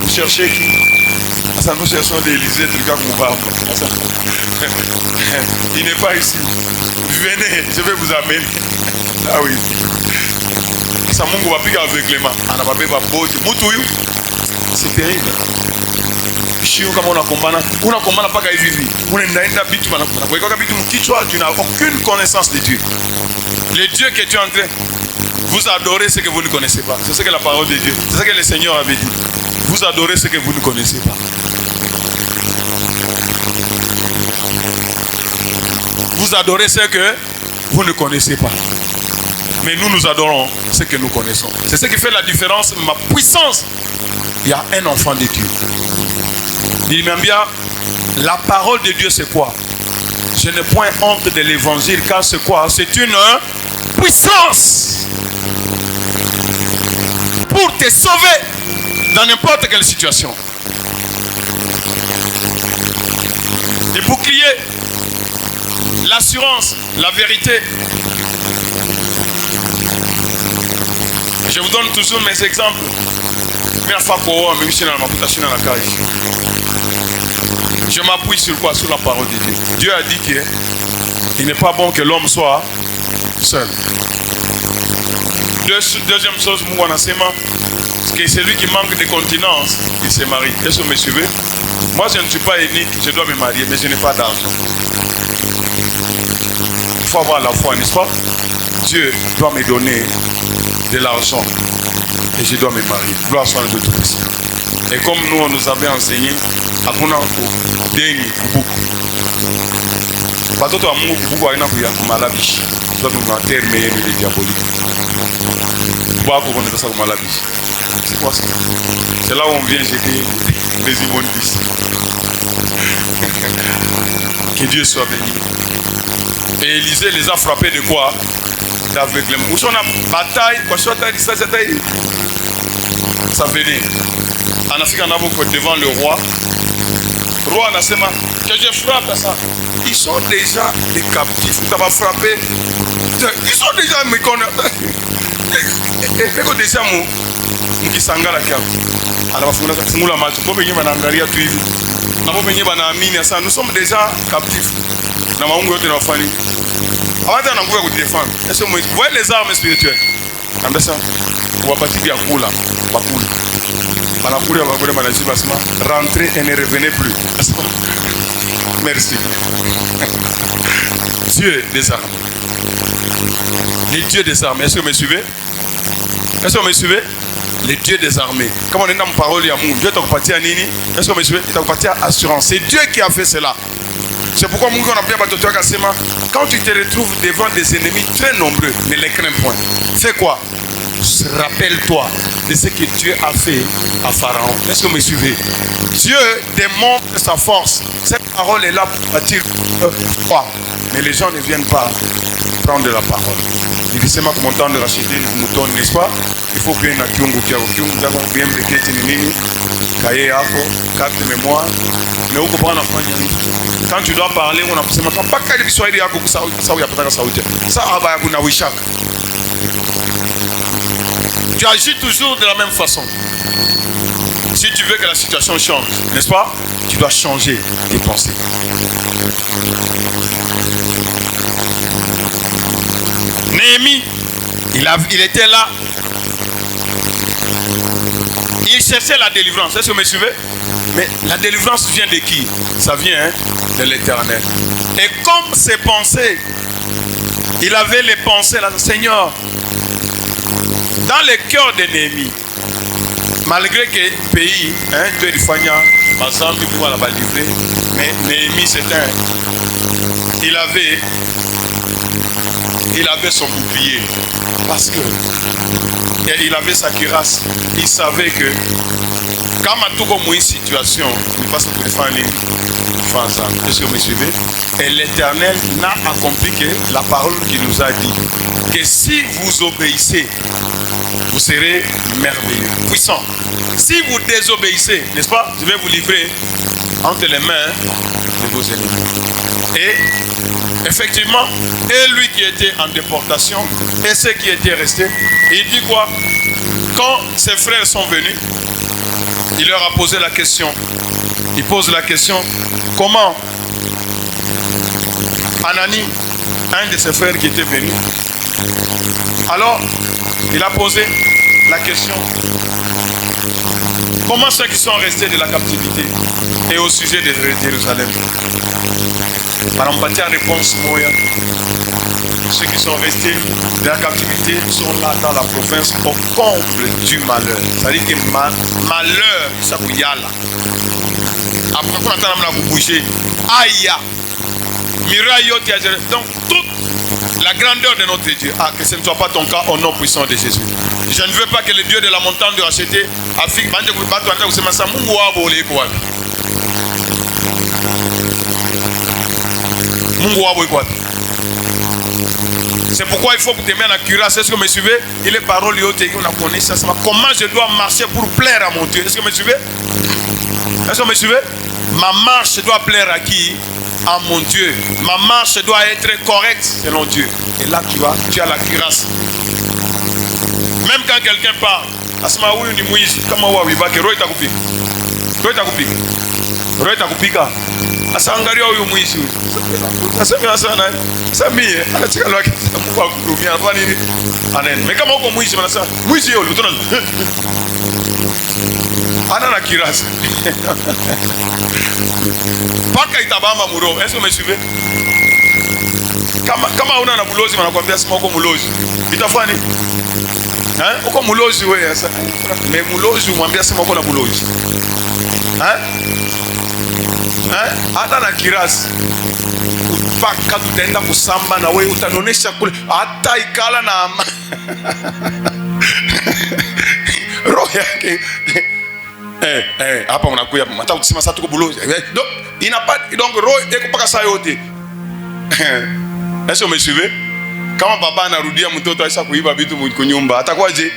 Vous cherchez qui? Nous cherchons l'Élysée, il n'est pas ici. Venez, je vais vous amener. Ah oui. Ça Mungu va piquer aveuglément. C'est terrible. Kama unakombana paka hivi unaenda bitu banakuweka bitu mkichwa, tu n'as aucune connaissance de Dieu. Le Dieu que tu es en train, vous adorez ce que vous ne connaissez pas. C'est ce que la parole de Dieu, c'est ce que le Seigneur avait dit. Vous adorez ce que vous ne connaissez pas. Vous adorez ce que vous ne connaissez pas. Mais nous adorons ce que nous connaissons. C'est ce qui fait la différence, ma puissance. Il y a un enfant de Dieu. Il m'aime bien. La parole de Dieu, c'est quoi? Je n'ai point honte de l'évangile, car c'est quoi? C'est une puissance pour te sauver dans n'importe quelle situation. Les boucliers, l'assurance, la vérité. Je vous donne toujours mes exemples. Je m'appuie sur quoi? Sur la parole de Dieu. Dieu a dit qu'il n'est pas bon que l'homme soit seul. Deuxième chose, c'est celui qui manque de continence, il se marie. Est-ce que vous me suivez? Moi, je ne suis pas unique, je dois me marier, mais je n'ai pas d'argent. Il faut avoir la foi, n'est-ce pas? Dieu doit me donner de l'argent et je dois me marier. Gloire soit à Dieu Tout-Puissant. Et comme nous, on nous avait enseigné, à Deni, Batoto a Mungu kubuku aina kumalabishi. Doit nous terminer les diaboliques. C'est quoi ça? C'est là où on vient jeter les immondices. Que Dieu soit béni. Et Élisée les a frappés de quoi? D'aveuglement. Où sont la bataille? Ça venait. En Afrique, on a devant le roi. Le roi Nassema, que je frappe à ça. Ils sont déjà des captifs. Tu vas frapper. Ils sont déjà méconnus. Et déjà, Mukisangala kia. Alors, nous sommes déjà captifs. Vous voyez les armes spirituelles. Rentrez et ne revenez plus. Merci. Dieu des armes. Les dieux des armes. Est-ce que vous me suivez? Est-ce que vous me suivez? Les dieux des armées. Comme on est dans la parole, Dieu t'a parti à Nini. Est-ce que vous me suivez? Il t'a parti à assurance. C'est Dieu qui a fait cela. C'est pourquoi on a bien battu quand tu te retrouves devant des ennemis très nombreux, ne les crains point. Fais quoi? Rappelle-toi de ce que Dieu a fait à Pharaon. Est-ce que vous me suivez? Dieu démontre sa force. Cette parole est là pour bâtir foi. Mais les gens ne viennent pas prendre la parole. Difficilement comme on tente de racheter une mouton, n'est-ce pas? Il faut qu'il y ait un kiungu qui a bien brequet nini, cahier yako, carte de mémoire. Mais où comprend la famille? Quand tu dois parler, on a pas qu'à soit il y a beaucoup ça où il y a pas de ça. Ça va y avoir wishak. Tu agis toujours de la même façon. Si tu veux que la situation change, n'est-ce pas? Tu dois changer tes pensées. Néhémie, il était là. Il cherchait la délivrance. Est-ce que vous me suivez? Mais la délivrance vient de qui? Ça vient de l'Éternel. Et comme ses pensées, il avait les pensées là, Seigneur, dans le cœur de Néhémie, malgré que le pays, Dieu est fagna, Mazambi pour la livrer, mais Néhémie c'était il avait son bouclier parce que il avait sa cuirasse. Il savait que quand tout comme une situation, il passe pour défendre les enfants. Est-ce que vous me suivez? Et l'Éternel n'a accompli que la parole qu'il nous a dit. Que si vous obéissez, vous serez merveilleux, puissant. Si vous désobéissez, n'est-ce pas? Je vais vous livrer entre les mains de vos ennemis. Et effectivement, et lui qui était en déportation, et ceux qui étaient restés, il dit quoi? Quand ses frères sont venus, il leur a posé la question. Il pose la question, comment Anani un de ses frères qui était venu. Alors, il a posé la question. Comment ceux qui sont restés de la captivité et au sujet de Jérusalem? Madame Batia réponse moya. Ceux qui sont restés de la captivité sont là dans la province au comble du malheur. C'est-à-dire que malheur, ça vous y a là. Après, on attend la bouger. Aïe! Donc, toute la grandeur de notre Dieu. Ah, que ce ne soit pas ton cas au nom puissant de Jésus. Je ne veux pas que le Dieu de la montagne de racheter affiche. C'est pourquoi il faut que tu aimes la cuirasse. Est-ce que vous me suivez? Il est parole, on a connu ça. Comment je dois marcher pour plaire à mon Dieu? Est-ce que vous me suivez? Est-ce que vous me suivez? Ma marche doit plaire à qui? À mon Dieu. Ma marche doit être correcte selon Dieu. Et là tu as la cuirasse. Même quand quelqu'un parle, asma huyu ni mwizi kama wewe wibake roho itakupika. Roho itakupika. Roho itakupika. Asa angalia huyu mwizi huyu. Asema sana. Samie anachika lwake Mungu akuhurumia hapa nini? Anen. Mais kama uko mwizi wanasema mwizi yule utona. Ana na kirasi. Paka itabamba muro. Est-ce que vous me suivez? Kama una na bulozi wanakuambia sema uko mulozi. Itafanya nini? Uko mulozi wewe sasa. Mais mulozi umwambia sema uko na bulozi. Hata na kirasi. Paka tutaenda kusamba na wewe utanonesha kule hata ikala na roho yake. Hapa unakuja hata ukisema sasa tuko bulozi. Donc donc roho iko paka saa yote. Est-ce que vous me suivez? Kama baba anarudia mtoto aisha kuiba vitu kwa nyumba, atakuwaje?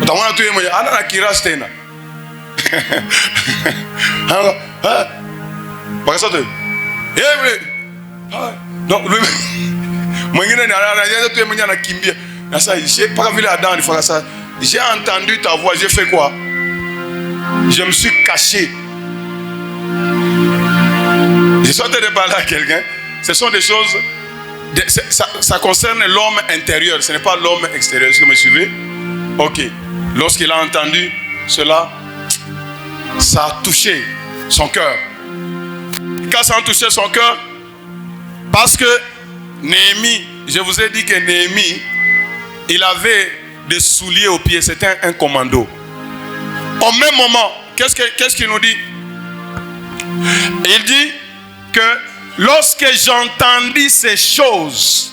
Utaona tu yeye mwenyewe ana na kirasi tena. Paka sasa. Donc lui mwingine anaanza tu yeye mwenyewe anakimbia. Sasa paka vile Adam alifanya ça. J'ai entendu ta voix, j'ai fait quoi? Je me suis caché. Je suis en train de parler à quelqu'un. Ce sont des choses, ça concerne l'homme intérieur, ce n'est pas l'homme extérieur. Est-ce que vous me suivez? Ok. Lorsqu'il a entendu cela, ça a touché son cœur. Quand ça a touché son cœur, parce que Néhémie, je vous ai dit que Néhémie, il avait des souliers aux pieds, c'était un commando. Au même moment, qu'est-ce qu'il nous dit? Il dit que lorsque j'entendis ces choses,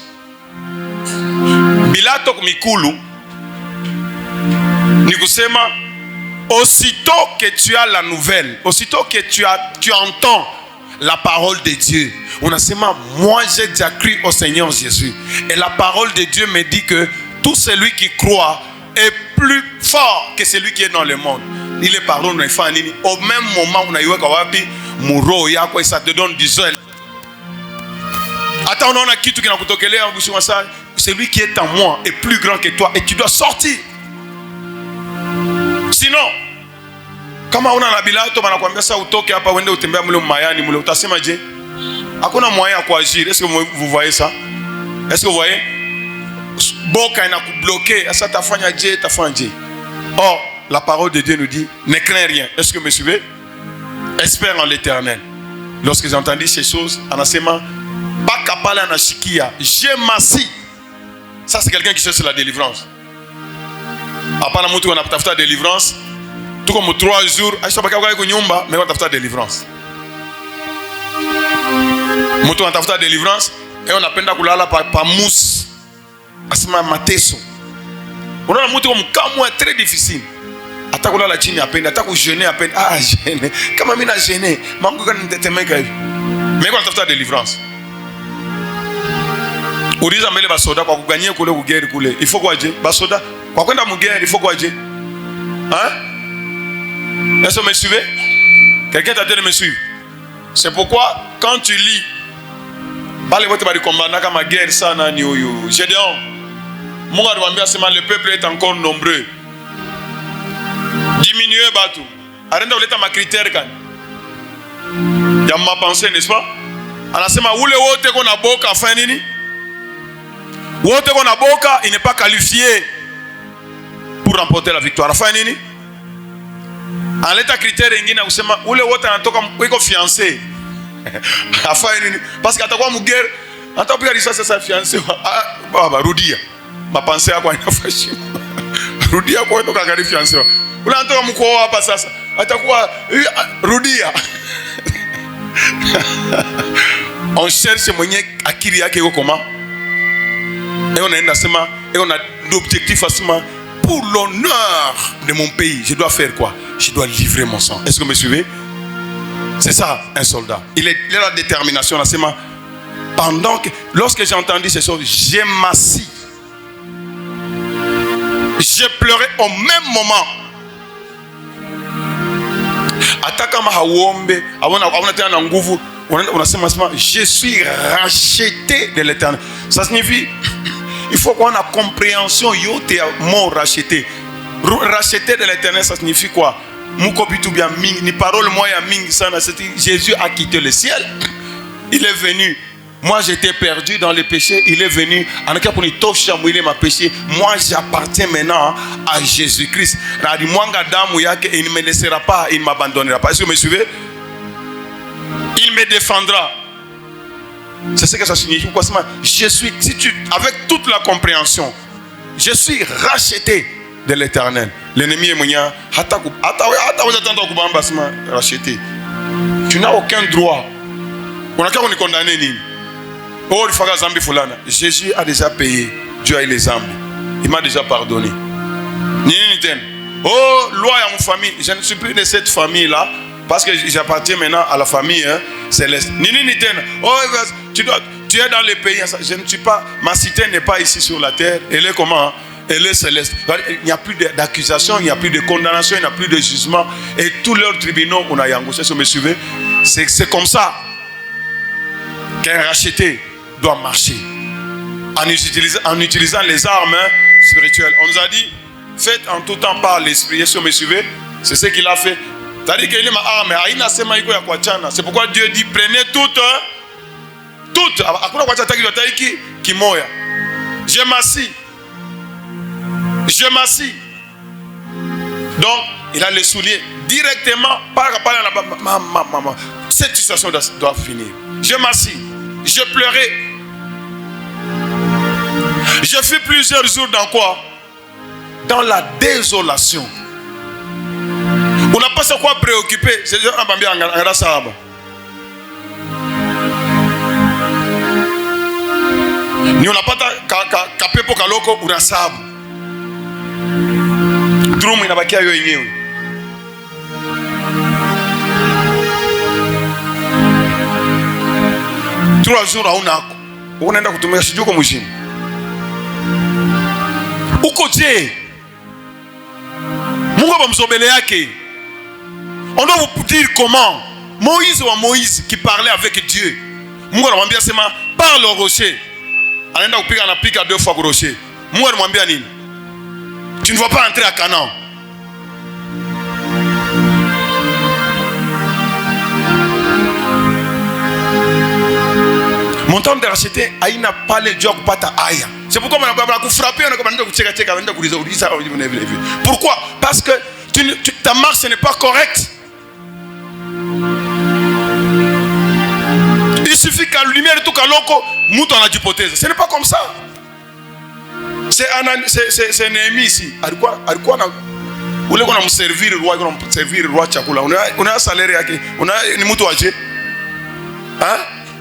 Bilatok Mikulu, Nikusema, aussitôt que tu as la nouvelle, aussitôt que tu entends la parole de Dieu, on a seulement, moi j'ai déjà cru au Seigneur Jésus. Et la parole de Dieu me dit que tout celui qui croit est plus fort que celui qui est dans le monde. Il est parlé au même moment où on a eu Muro yako et ça te donne du zèle. Attends, on a qui tout qui n'a pas toqué là, celui qui est en moi est plus grand que toi et tu dois sortir. Sinon, kama una na bilato banakuambia sasa utoke hapa uende utembea mle mayani mle utasema je? Hakuna moyen à agir. Est-ce que vous voyez ça? Est-ce que vous voyez? Boka ina kubloquer, ça tafanya je, tafanya je. Or, la parole de Dieu nous dit ne crains rien. Est-ce que vous me suivez? Espère en l'Éternel. Lorsque j'ai entendu ces choses, anasema bakapala na shikia, j'ai massi. Ça c'est quelqu'un qui cherche la délivrance. Apana mtu anatafuta délivrance. Tout comme 3 jours, aisha bakaka kwa nyumba, mais anatafuta délivrance. Mtu anatafuta délivrance et on apenda kulala pa mousse. Asema mateso. Unaona mtu mkamwa très difficile. Atakula la chini apenda, atakujeûner apenda. Ah jeûner. Kama mimi na jeûner, mangu kana nitetemeka hivi. Mais kwa tafuta délivrance. Uriza mbele basoda kwa kuganyia kule kugeri kule. Il faut quoi je? Basoda kwa kwenda mugeri il faut quoi je? Hein? Est-ce que vous me suivez? Quelqu'un t'a dit de me suivre. C'est pourquoi quand tu lis bale wote bali combattre kama guerre sana ni huyu. Gédéon. Mungu alimwambia sema le peuple est encore nombreux. Diminuez batu. Arenda uleta ma critère kan. Ya ma pensée, n'est-ce pas? Anasema ule wote kona boka afanya nini? Wote kona boka, il n'est pas qualifié pour remporter la victoire. Afanya nini? Analeta critère ingine kusema ule wote anatoka wiko fiancé. Afanya nini? Parce que atakuwa mugere, atapiga risasi sa fiancé. Baba rudia. Mapenzi yako inafashi. Rudia kwa ndo kagari fiancé. Ule anatoka mkoa hapa sasa. Atakuwa rudia. On cherche mwenye akili yake iko koma. Et on a un asema, et on a l'objectif asema, pour l'honneur de mon pays, je dois faire quoi? Je dois livrer mon sang. Est-ce que vous me suivez? C'est ça, un soldat. Il a la détermination asema. Pendant que, lorsque j'ai entendu ces choses, j'ai m'assis. J'ai pleuré au même moment. Atakama hawombe, awona tena na nguvu, unasema je suis racheté de l'Éternel. Ça signifie il faut qu'on ait la compréhension yote mot racheté. Racheté de l'Éternel, ça signifie quoi? Mukobitu bien ming, ni parole moya ming sana, Jésus a quitté le ciel. Il est venu. Moi j'étais perdu dans le péché, il est venu. En tout cas pour il m'a péché. Moi j'appartiens maintenant à Jésus-Christ. Il ne me laissera pas, il ne m'abandonnera pas. Est-ce que vous me suivez? Il me défendra. C'est ce que ça signifie. Je suis, avec toute la compréhension, je suis racheté de l'Éternel. L'ennemi est mon racheté. Tu n'as aucun droit. On a qu'à nous condamner. Oh, Jésus a déjà payé. Dieu a eu les âmes. Il m'a déjà pardonné. Oh, loi à mon famille. Je ne suis plus de cette famille-là. Parce que j'appartiens maintenant à la famille céleste. Oh, tu es dans les pays. Je ne suis pas. Ma cité n'est pas ici sur la terre. Elle est comment? Elle est céleste. Il n'y a plus d'accusation, il n'y a plus de condamnation, il n'y a plus de jugement. Et tous leurs tribunaux, on a yangouché. Vous me suivez? C'est comme ça qu'un racheté doit marcher. En utilisant les armes spirituelles. On nous a dit, faites en tout temps par l'esprit. Est-ce que vous me suivez? C'est ce qu'il a fait. C'est-à-dire qu'il est ma arme. C'est pourquoi Dieu dit, prenez toutes. Je m'assis. Je m'assis. Donc, il a les souliers directement par maman. Cette situation doit finir. Je m'assis. Je pleurais. Je fais plusieurs jours dans quoi? Dans la désolation. On n'a pas ce quoi préoccuper. C'est déjà un bambia en Saraba. Nous n'a pas capé pour Kaloko ou Rasab. Drum il n'a pas qu'à y aller. Trois jours à Onako. On a un studio comme Mujin. Où côté? On doit vous dire comment Moïse ou Moïse qui parlait avec Dieu. Parle au rocher. On applique à 2 fois au rocher. Tu ne vas pas entrer à Canaan. Mon temps de racheter, il n'a pas le job pas ta aïe. C'est pourquoi on a frappé, pourquoi? Parce que ta marche n'est pas correcte. Il suffit qu'à la lumière de tout caloko, nous on a d'hypothèse. Ce n'est pas comme ça. C'est Néhémie ici. On a servir le roi, on a servir le roi Tchakula. On a un salaire qui, on a ni mutu aje. Hein?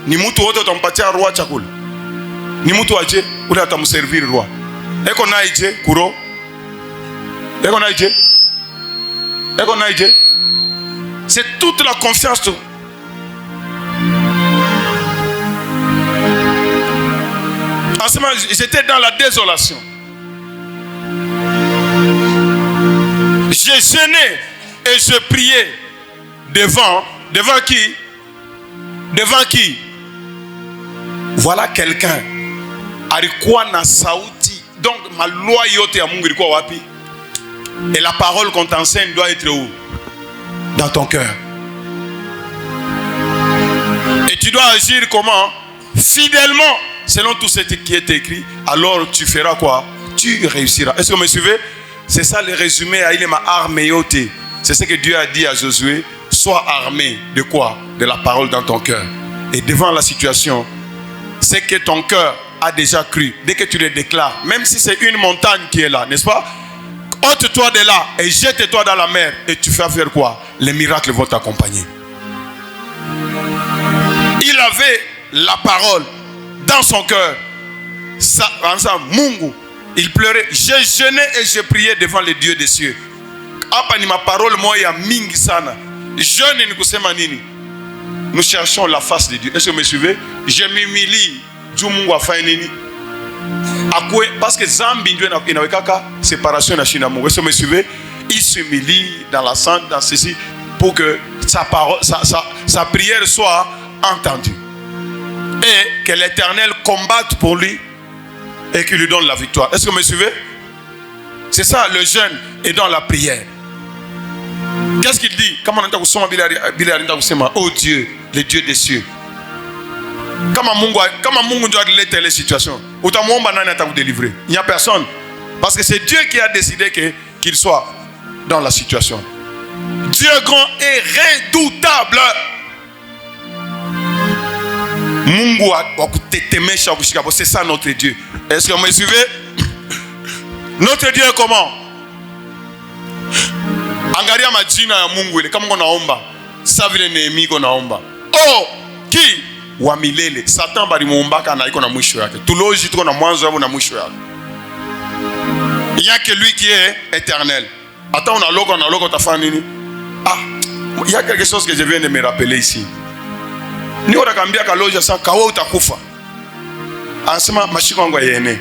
Ni mutu wote utampatia roi Tchakula. Ni mutu aje, on a servir le roi. Eko na ije kuro. Eko na ije. Eko na ije. C'est toute la confiance. En ce moment, j'étais dans la désolation. J'ai jeûné et je priais devant qui? Devant qui? Voilà quelqu'un. Alikuwa na sauti. Donc ma loi yote ya Mungu ilikuwa wapi? Et la parole qu'on t'enseigne doit être où? Dans ton cœur. Et tu dois agir comment? Fidèlement, selon tout ce qui est écrit. Alors tu feras quoi? Tu réussiras. Est-ce que vous me suivez? C'est ça le résumé à Ilema Arméote. C'est ce que Dieu a dit à Josué. Sois armé de quoi? De la parole dans ton cœur. Et devant la situation, c'est que ton cœur a déjà cru. Dès que tu le déclares, même si c'est une montagne qui est là, n'est-ce pas? Ôte-toi de là et jette-toi dans la mer. Et tu fais faire quoi? Les miracles vont t'accompagner. Il avait la parole dans son cœur. Ça, Mungu, il pleurait. J'ai jeûné et j'ai prié devant les dieux des cieux. Hapa ni ma parole moya mingi sana. Jeûne ni kusema nini? Nous cherchons la face de Dieu. Est-ce que vous me suivez? Je m'humilie. Dieu Mungu afanye nini? Parce que Zambi ndio inawekaka séparation na shina Mungu. Est-ce que vous me suivez? Il s'humilie dans la sainte, dans ceci, pour que sa parole, sa prière soit entendue. Et que l'Éternel combatte pour lui et qu'il lui donne la victoire. Est-ce que vous me suivez? C'est ça le jeûne et dans la prière. Qu'est-ce qu'il dit? Oh Dieu, le Dieu des cieux. Comment Mungu doit régler les situations? Il n'y a personne. Parce que c'est Dieu qui a décidé qu'il soit dans la situation. Dieu grand et redoutable. Mungu c'est ça notre Dieu. Est-ce que vous me suivez? Notre Dieu est comment? Angalia majina ya Mungu ile kama unaomba sasa vile Nehemia unaomba. Oh, ki wa milele. Satan balimuombaka na iko na mwisho yake. Tuloji tuko na mwanzo hapo na mwisho yake. Il y a que lui qui est éternel. Attends, on a loko tafanya nini? Ah, il y a quelque chose que je viens de me rappeler ici. Ni utakambia kaloja sasa kawa utakufa. Anasema mashiko yangu yene.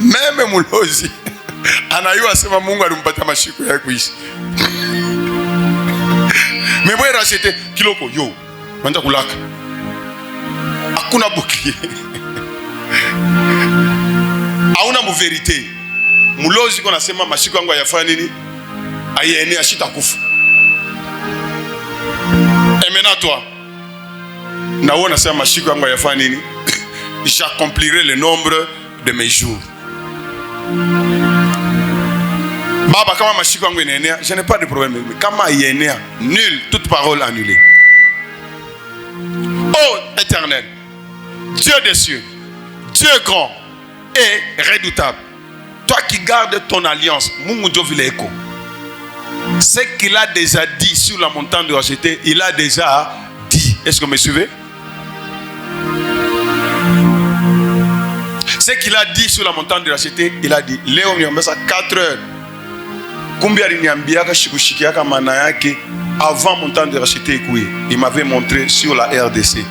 Meme mulozi anayua asema Mungu alimpatia mashiko ya kuishi. Mebo rachete kiloko yo manda kulaka. Hakuna bouclier. Hauna mu vérité. Mulozi kwa nasema mashiko yangu yafanya nini? Ayene ashita kufa. Et maintenant toi, na uona sema mashiko yangu yafanya nini? J'accomplirai le nombre de mes jours. Baba, kama mashiko yangu inaenea, je n'ai pas de problème. Kama yenea, nul, toute parole annulée. Oh éternel, Dieu des cieux, Dieu grand et redoutable, toi qui gardes ton alliance, Mungu ndio vile eko. Ce qu'il a déjà dit sur la montagne de racheter, il a déjà dit. Est-ce que vous me suivez? Ce qu'il a dit sur la montagne de racheter, il a dit. Léo niambia 4 heures. Kumbi aliniambia shikushikiaka maana yake avant montagne de racheter ikuye. Il m'avait montré sur la RDC.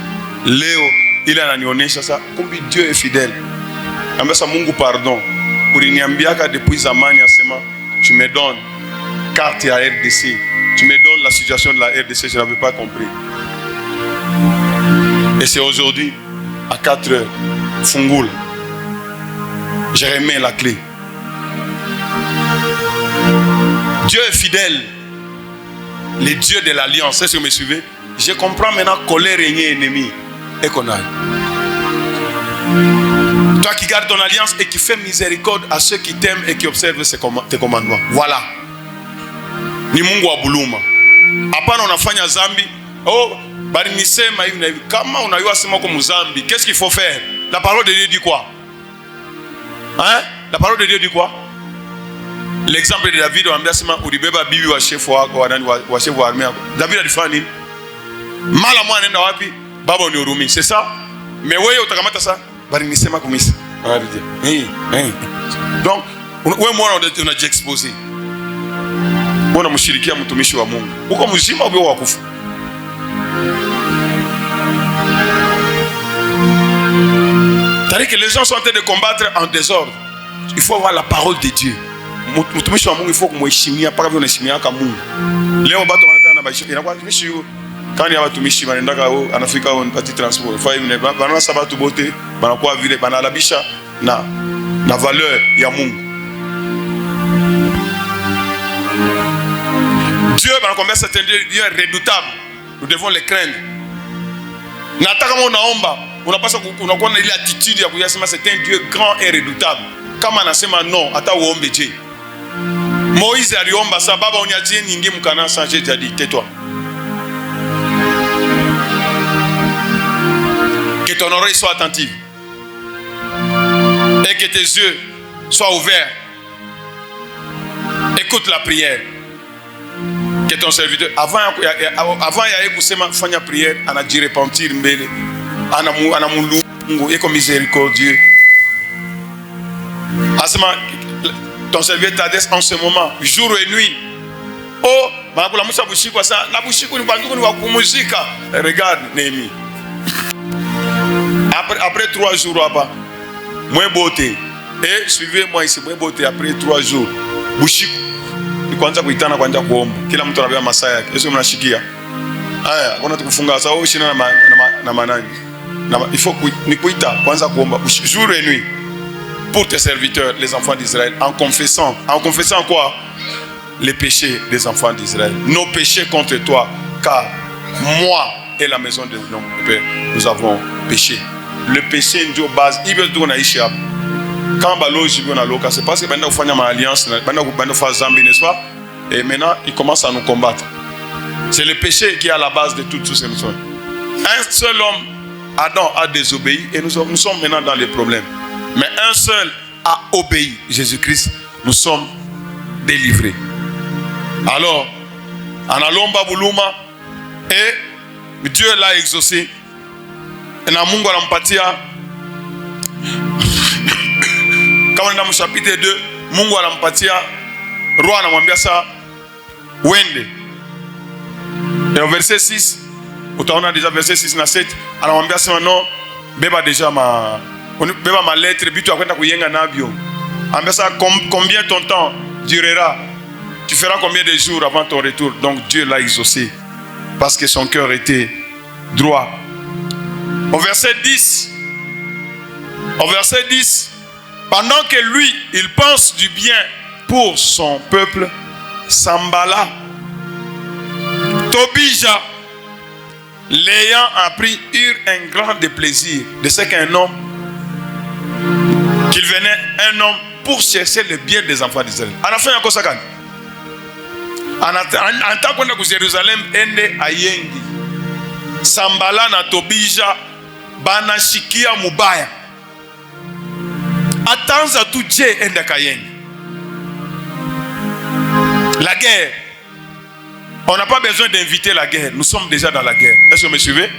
Léo il ananionyesha ça. Kumbi Dieu est fidèle. Ambia Mungu pardon. Uliniambiaka depuis zamani asema tu me donnes carte à RDC. Tu me donnes la situation de la RDC, je n'avais pas compris. Et c'est aujourd'hui à 4 heures Fungoul. J'ai remis la clé. Dieu est fidèle. Le Dieu de l'alliance. Est-ce que vous me suivez? Je comprends maintenant colère et ennemi. Et qu'on aille. Toi qui gardes ton alliance et qui fais miséricorde à ceux qui t'aiment et qui observent tes commandements. Voilà. Ni Mungu wa buluma. Hapana unafanya zambi. Oh, bali nisema hivi na hivi. Kama unayua sema kwa mzambi, qu'est-ce qu'il faut faire? La parole de Dieu dit quoi? Hein? La parole de Dieu dit quoi? L'exemple de David, on a dit ulibeba bibi wa chef wa chef wa armée. David alifanya nini? Mala mwana nenda wapi? Baba unihurumie. C'est ça? Mais wewe utakamata ça? Bali nisema kumisa. Donc, wewe mwana unajiexposer. Bona mshirikia mtumishi wa Mungu. Uko mzima au wakufa? C'est-à-dire que les gens sont en train de combattre en désordre. Il faut avoir la parole de Dieu. Mtumishi wa Mungu il faut kumheshimia mpaka vile unaheshimia kama Mungu. Leo watu wanataka na maisha inakuwa mtumishi huyo. Kani watumishi wanaendaka anafika on petit transport. Faut une bana sabatu bote banakuwa vile banalabisha na valeur ya Mungu. Dieu, c'est un Dieu redoutable. Nous devons le craindre. Nataka naomba, unapaswa unakuwa na ile attitude ya kuyasema c'est un Dieu grand et redoutable. Kama anasema non, hata uombe je. Moïse aliomba ça, baba uniachie nyingi mkana changer jadi, tais-toi. Que ton oreille soit attentive et que tes yeux soient ouverts. Écoute la prière. Que ton serviteur, avant il y a kusema fanya prière, anaji repentir mbele, anamulungu, eko miséricordieux. Asema ton serviteur t'adresse en ce moment, jour et nuit. Oh, manakula musa bushikwa sa, na bushiku ni banduku ni wakupumzika. Regarde Néhémie. Après 3 jours là-bas, moins beauté. Et suivez-moi ici, moins beauté après 3 jours. Bushiku. Kwanza kuitana kwanza kuomba. Kila mtu anabeba masaa yake. Yesu mnashikia. Haya, kuna tukufunga sawa ushina na manani. Il faut ni kuita kwanza kuomba jour et nuit pour tes serviteurs les enfants d'Israël en confessant quoi? Les péchés des enfants d'Israël. Nos péchés contre toi car moi et la maison de mon père nous avons péché. Le péché ndio base ibe tu naishi hapa. Quand baloji on a loka, c'est parce que banda kufanya ma alliance, banda faire zambi, n'est-ce pas? Et maintenant il commence à nous combattre. C'est le péché qui est à la base de toutes ces choses. Un seul homme, Adam, a désobéi et nous sommes maintenant dans les problèmes. Mais un seul a obéi, Jésus-Christ, nous sommes délivrés. Alors, en alomba buluma et Dieu l'a exaucé. Et na Mungu anampatia. Kama nenda mu chapitre 2, Mungu anampatia roi anamwambia ça wende. Et au verset 6, utaona déjà verset 6 na 7, anamwambia sema non, beba déjà ma lettre bitu akwenda kuyenga nabio. Anambia ça combien ton temps durera? Tu feras combien de jours avant ton retour? Donc Dieu l'a exaucé parce que son cœur était droit. Au verset 10, pendant que lui, il pense du bien pour son peuple, Sambala, Tobija, l'ayant appris, eurent un grand déplaisir de ce qu'un homme, qu'il venait un homme pour chercher le bien des enfants d'Israël. À la fin, il y a quoi ça? En tant qu'on est à Jérusalem, ende ayengi. Sambala na Tobija, banashikia mubaya. Atanza tout Dieu ende kayengi. La guerre. On n'a pas besoin d'inviter la guerre. Nous sommes déjà dans la guerre. Est-ce que vous me suivez?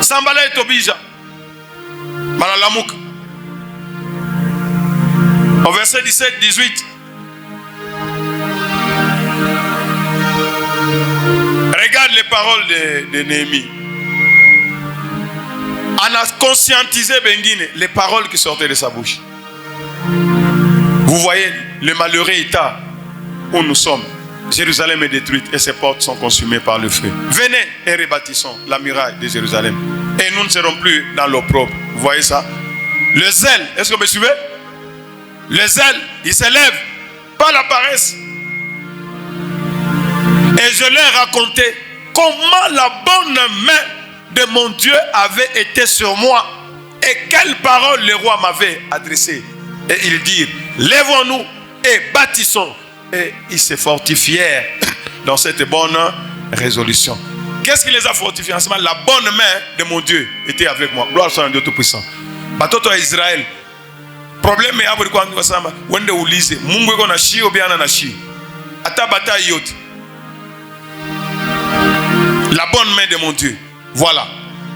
Sambala et Tobija. Malalamouk. Au verset 17-18. Regarde les paroles de Néhémie. On a conscientisé Bengine les paroles qui sortaient de sa bouche. Vous voyez le malheureux état où nous sommes. Jérusalem est détruite et ses portes sont consumées par le feu. Venez et rebâtissons la muraille de Jérusalem. Et nous ne serons plus dans l'opprobre. Vous voyez ça? Le zèle, est-ce que vous me suivez? Le zèle, il s'élève, pas la paresse. Et je leur racontais comment la bonne main de mon Dieu avait été sur moi et quelles paroles le roi m'avait adressées. Et ils dirent, lèvons-nous et bâtissons. Et ils se fortifièrent dans cette bonne résolution. Qu'est-ce qui les a fortifiés? La bonne main de mon Dieu était avec moi. Gloire soit à Dieu Tout-Puissant. Batoto à Israël. Problème est après quoi nous sommes. Wende ulise. Mungu iko na shi obiana na shi. Ata bataille yote. La bonne main de mon Dieu. Voilà.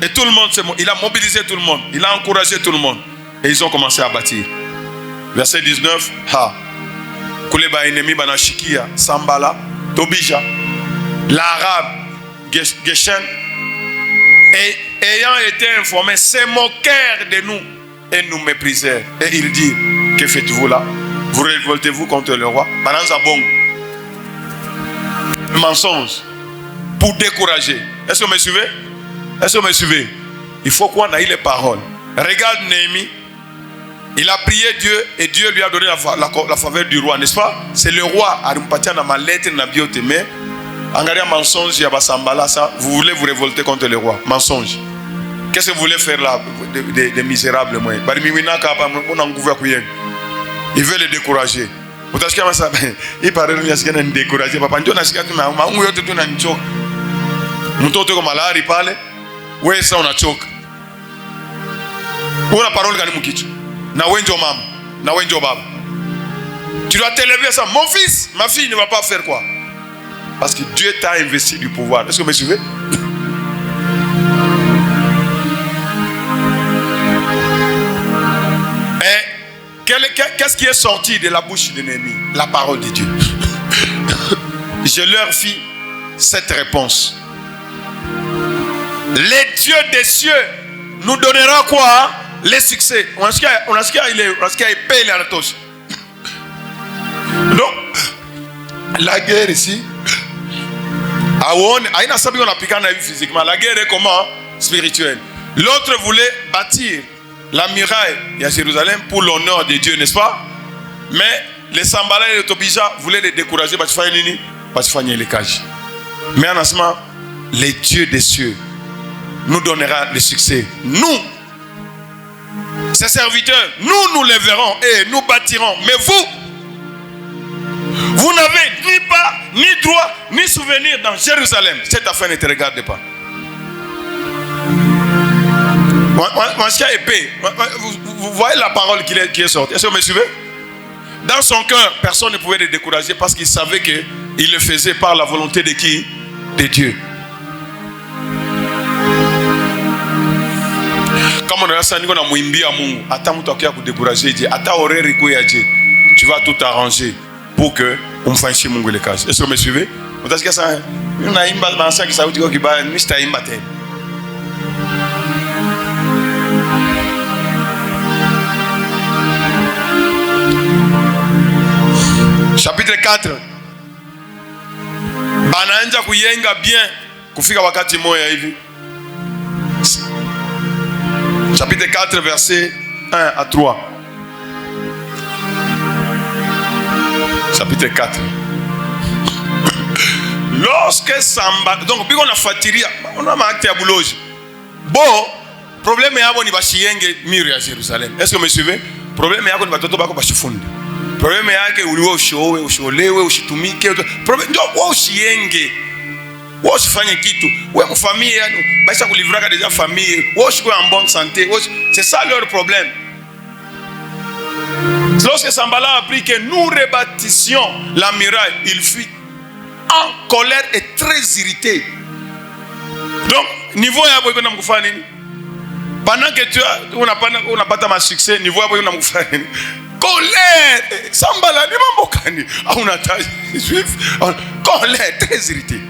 Et tout le monde, il a mobilisé tout le monde. Il a encouragé tout le monde. Et ils ont commencé à bâtir. Verset 19. Ha. Kuleba ennemi banashikia. Sambala. Tobija. L'arabe. Geshen. Et ayant été informés, se moquèrent de nous. Et nous méprisèrent. Et il dit, que faites-vous là? Vous révoltez-vous contre le roi? Bananza bon. Mensonge. Pour décourager. Est-ce que vous me suivez? Est-ce que vous me suivez? Il faut qu'on ait les paroles. Regarde Néhémie. Il a prié Dieu et Dieu lui a donné la faveur du roi, n'est-ce pas? C'est le roi a rempatia dans ma lettre na biote, mais angalia mensonge ya basambala ça. Vous voulez vous révolter contre le roi? Mensonge. Qu'est-ce que vous voulez faire là, des misérables moi? Il veut les décourager. Il paraît qu'il est découragé. Papa, Dieu n'a pas dit que tu as un choc. Mtoto comme malari pale, wewe sasa unachoka. Una parole gani mkicho? Na wewe ndio mama, na wewe ndio baba. Tu dois t'élever ça. Mon fils, ma fille ne va pas faire quoi? Parce que Dieu t'a investi du pouvoir. Est-ce que vous me suivez? Qu'est-ce qui est sorti de la bouche de Néhémie? La parole de Dieu. Je leur fis cette réponse. Les dieux des cieux nous donneront quoi? Les succès. On a ce qu'il paye la touche. Donc, la guerre ici, physiquement. La guerre est comment? Spirituelle. L'autre voulait bâtir la muraille à Jérusalem pour l'honneur de Dieu, n'est-ce pas? Mais les Sambala et les Tobija voulaient les décourager. Mais en ce moment, les dieux des cieux nous donnera le succès. Nous, ses serviteurs, nous les verrons et nous bâtirons. Mais vous n'avez ni pas, ni droit, ni souvenir dans Jérusalem. Cette affaire ne te regarde pas. Vous voyez la parole qui est sortie. Est-ce que vous me suivez? Dans son cœur, personne ne pouvait le décourager parce qu'il savait qu'il le faisait par la volonté de qui? De Dieu. Comme on a dit, tu vas tout arranger pour que on fasse Mungu le cas. Est-ce que vous me suivez? Chapitre 4. Banaanza kuyenga bien kufika wakati moya hivi. Chapitre 4 verset 1 à 3. Chapitre 4. Lorsque Samba, donc biko na fatiria, on a acte ya bouloge. Bon, problème yabo ni bashiyenge mire ya Jérusalem. Est-ce que vous me suivez? Problème yako ni batoto bako bashifundi. Problème yake uliwe ushowe, usholewe, ushitumike. Problème ndio wao ushienge. Wao usifanye kitu. Wewe mfamilia yani baisha kulivraka déjà famille. Wao ushikwe en bonne santé. C'est ça leur problème. Lorsque Sambala a appris que nous rebâtissions la muraille, il fut en colère et très irrité. Donc, niveau ya boy kona mkufanya nini? Pendant que tu on n'a pas ta succès, niveau ya boy kona mkufanya nini? Colère, Sambala ni mambo kani? On a ta juif, colère, très irrité.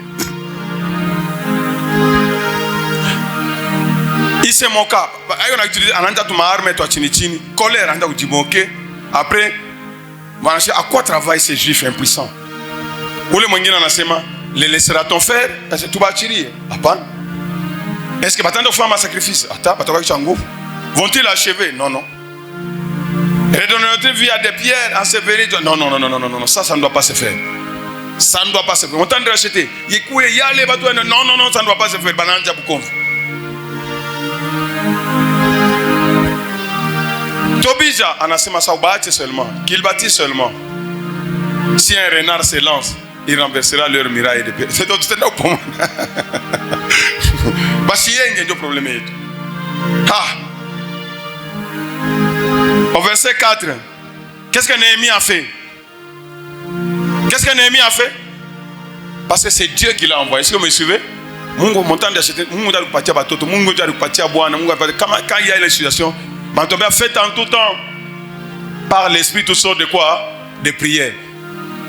Il se moqua. On a utilisé ananda tu maarme toi chini chini. Colère anda ujimoke. Après, à quoi travaillent ces juifs impuissants? Ou les mwingine anasema, les laissera-t-on faire? Est-ce que tu vas tirer? Est-ce que batando faire un sacrifice? Vont-ils achever? Non, non. Redonner vie à des pierres ensevelies? Non, non, non, non, non, non, ça ne doit pas se faire. Ça ne doit pas se faire. On tente de racheter. Non, non, non, ça ne doit pas se faire. Bananja Bukonvu. Tobija anasema ça bâtit seulement, qu'il bâtit seulement. Si un renard se lance, il renversera leur muraille de pierre. C'est donc pour moi. Parce qu'il y a un problème. Au verset 4, qu'est-ce que Néhémie a fait? Qu'est-ce que Néhémie a fait? Parce que c'est Dieu qui l'a envoyé. Est-ce que vous me suivez? Mungu montant d'acheter, Mungu doit partir à Batoto, Mungu doit partir à Boana, Mungu quand il y a les situations. Fait en tout temps par l'esprit toutes sortes de quoi? De prières.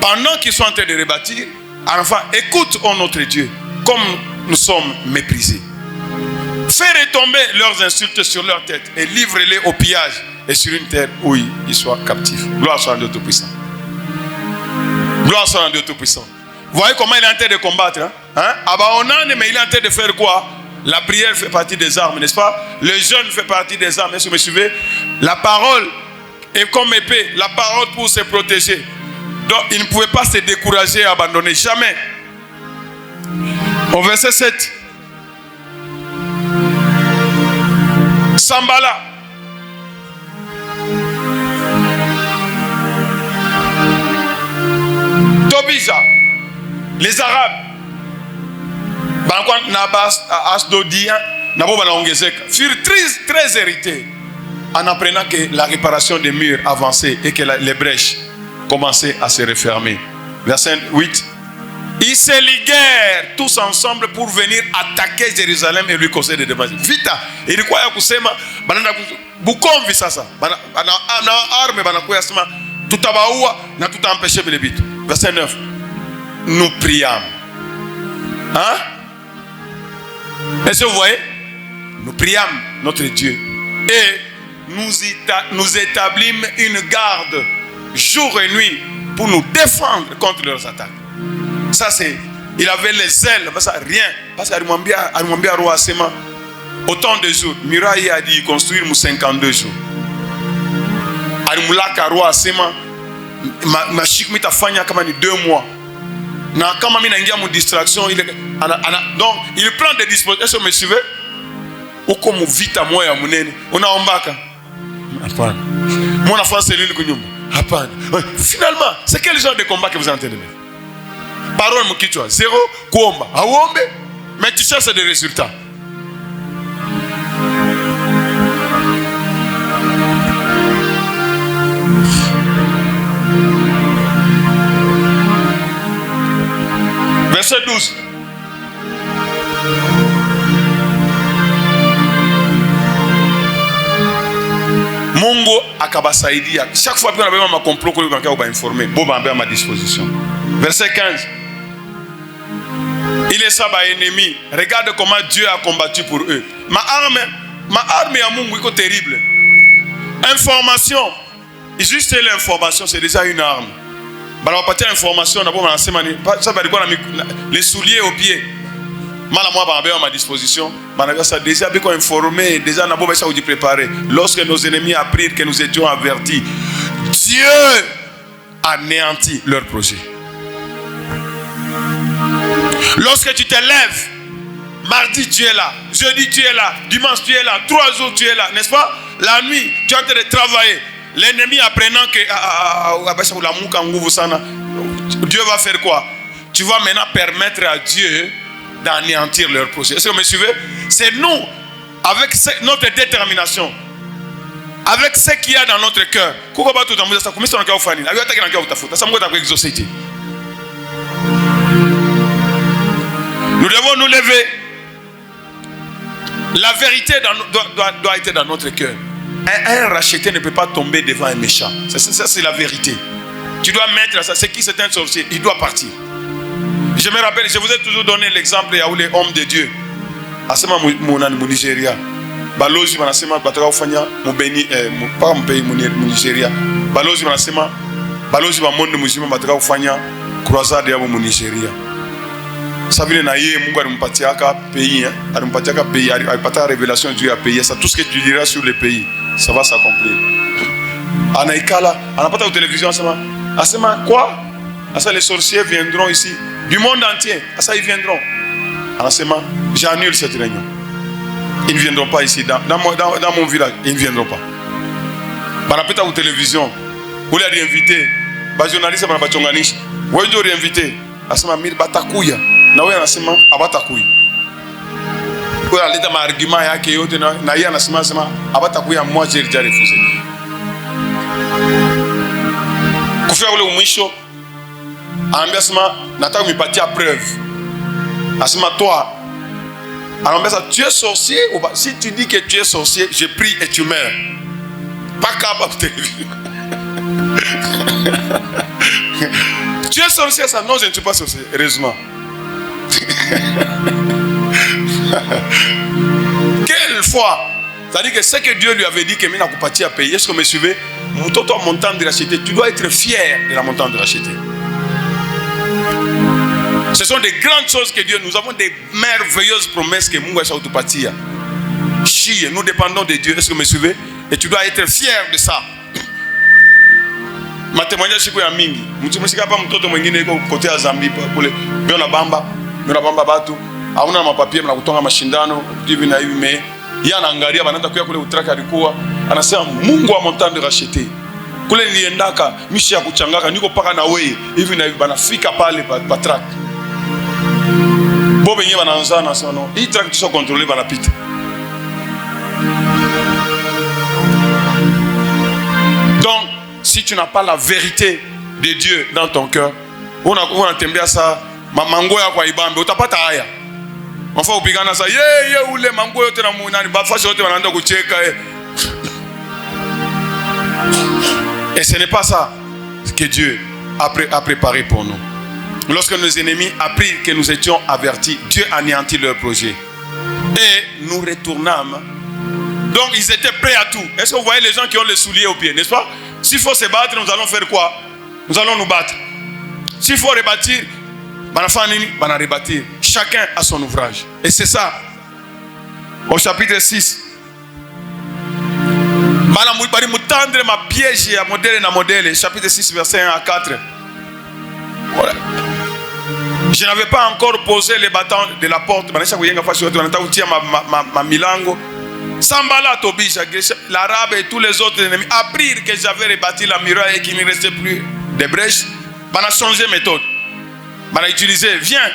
Pendant qu'ils sont en train de rebâtir, enfin écoute oh notre Dieu, comme nous sommes méprisés. Fais retomber leurs insultes sur leur tête et livre-les au pillage et sur une terre où ils soient captifs. Gloire soit à Dieu Tout-Puissant. Gloire soit à Dieu Tout-Puissant. Vous voyez comment il est en train de combattre, hein? Mais il est en train de faire quoi? La prière fait partie des armes, n'est-ce pas? Le jeûne fait partie des armes. Est-ce que vous me suivez? La parole et comme épée, la parole pour se protéger. Donc il ne pouvait pas se décourager et abandonner, jamais. Au verset 7. Sambala. Tobija. Les Arabes. Furent très irrités en apprenant que la réparation des murs avançait et que les brèches commençaient à se refermer. Verset 8. Ils se liguèrent tous ensemble pour venir attaquer Jérusalem et lui causer des dommages. Vita, ilikuwa ya kusema bananda bukomvi sasa. Bana arme banakuya sema tutabaua na tutaempêcher vile vitu. Verset 9. Nous priâmes. Hein? Est-ce que vous voyez? Nous priâmes notre Dieu et nous établîmes une garde jour et nuit pour nous défendre contre leurs attaques. Ça c'est, il avait les ailes, mais ça rien. Parce qu'Arimwambia roi Sema, autant de jours, Muraille a dit construire 52 jours. Arimulaka roi Sema, ma chikmi tafanya kama ni 2 mois. Na kama mina ingia mon distraction, donc il prend des dispositions. Est-ce que vous me suivez? Uko muvita moya munene, unaombaka. Hapana. Mon enfant c'est lui kunyumba. Hapana. Finalement, c'est quel genre de combat que vous entendez? Parole mkichwa, zéro, kuomba. Hauombe, mais tu cherches des résultats. Verset 12. Mungu akabasaidia. Chaque fois que on avait ma complot que on va informer, bon à ma disposition. Verset 15. Il est ça bas ennemi. Regarde comment Dieu a combattu pour eux. Ma arme à Mungu est terrible. Information. Juste l'information, c'est déjà une arme. On va partir l'information d'abord les souliers aux pieds. Moi, à ma disposition. Déjà bien informé, déjà nous préparé. Lorsque nos ennemis apprirent que nous étions avertis, Dieu a anéanti leur projet. Lorsque tu te lèves, mardi tu es là, jeudi tu es là, dimanche tu es là, 3 jours tu es là, n'est-ce pas? La nuit, tu es en train de travailler. L'ennemi apprenant que Dieu va faire quoi? Tu vas maintenant permettre à Dieu d'anéantir leur projet. Est-ce que vous me suivez? C'est nous, avec notre détermination, avec ce qu'il y a dans notre cœur. Nous devons nous lever. La vérité doit être dans notre cœur. Un racheté ne peut pas tomber devant un méchant. Ça c'est la vérité. Tu dois mettre ça. C'est qui? C'est un sorcier. Il doit partir. Je me rappelle, je vous ai toujours donné l'exemple où les hommes de Dieu. À ce moment au Nigeria, balozi banasema bataka kufanya mubeni pas mon pays Nigeria. Balozi banasema balozi ba monde muzima bataka kufanya croisade ya mu Nigeria. Savile na yeye Mungu alimpatiaka pays, alimpatiaka pays, alipata révélation Dieu a payé ça. Tout ce que tu diras sur le pays, ça va s'accomplir. Anaikala, anapata au télévision asema quoi? Asa les sorciers viendront ici du monde entier. Asa ils viendront. Anasema j'annule cette réunion. Ils ne viendront pas ici dans mon village, ils ne viendront pas. Banapeta au télévision. Vous les invité, ba journaliste banabachonganisha. Wewe ndio invité. Asema mimi batakuya. Na wewe anasema abatakuya. Kwa aleta maargument yake yote na yeye anasema abatakuya, moi j'ai déjà refusé. Kufika ule mwisho anaambia sema nataka unipatie preuve. Asema toi. Anaambia ça, tu es sorcier ou pas? Si tu dis que tu es sorcier, je prie et tu meurs. Pas capable de te vivre. Tu es sorcier, ça? Non, je ne suis pas sorcier. Heureusement. Quelle fois? C'est-à-dire que ce que Dieu lui avait dit que Mina Koupati a payé, est-ce que vous me suivez? Mon montant de racheter, tu dois être fier de la montant de racheter. Ce sont des grandes choses que Dieu, nous avons des merveilleuses promesses que Mungu Koupati a. Nous dépendons de Dieu, est-ce que vous me suivez? Et tu dois être fier de ça. ma témoignage siku ya mingi mtu msika hapa mtoto mwingine yuko kote ya Zambia kule biona bamba batu hauna mapapier na kutonga mashindano hivi na hivi me yeye anaangalia banaenda kuya kule utraka alikuwa anasema Mungu wa montagne racheté kule niliendaka mishi ya kuchangaka niko paka na wewe hivi na hivi banafika pale pa track bobe yenyewe wanaanza na sema no hii track tuso contrôler banapita. Donc si tu n'as pas la vérité de Dieu dans ton cœur on tembea ça mango ya kwa ibambe utapata haya mfa upigana sa ye ule mango yote na munani bafasi yote wanaanza kucheka et ce n'est pas ça que Dieu a préparé pour nous. Lorsque nos ennemis apprirent que nous étions avertis, Dieu anéantit leur projet et nous retournâmes. Donc ils étaient prêts à tout. Est-ce que vous voyez les gens qui ont les souliers aux pieds, n'est-ce pas? S'il faut se battre, nous allons faire quoi? Nous allons nous battre. S'il faut rebâtir, rebâtir. Chacun a son ouvrage. Et c'est ça. Au chapitre 6. Ma piège à modèle. Chapitre 6, verset 1 à 4. Voilà. Je n'avais pas encore posé les bâtons de la porte. Sambala, Tobisha, l'arabe et tous les autres ennemis apprirent que j'avais rebâti la muraille et qu'il ne restait plus de brèches. On a changé méthode. On a utilisé, viens.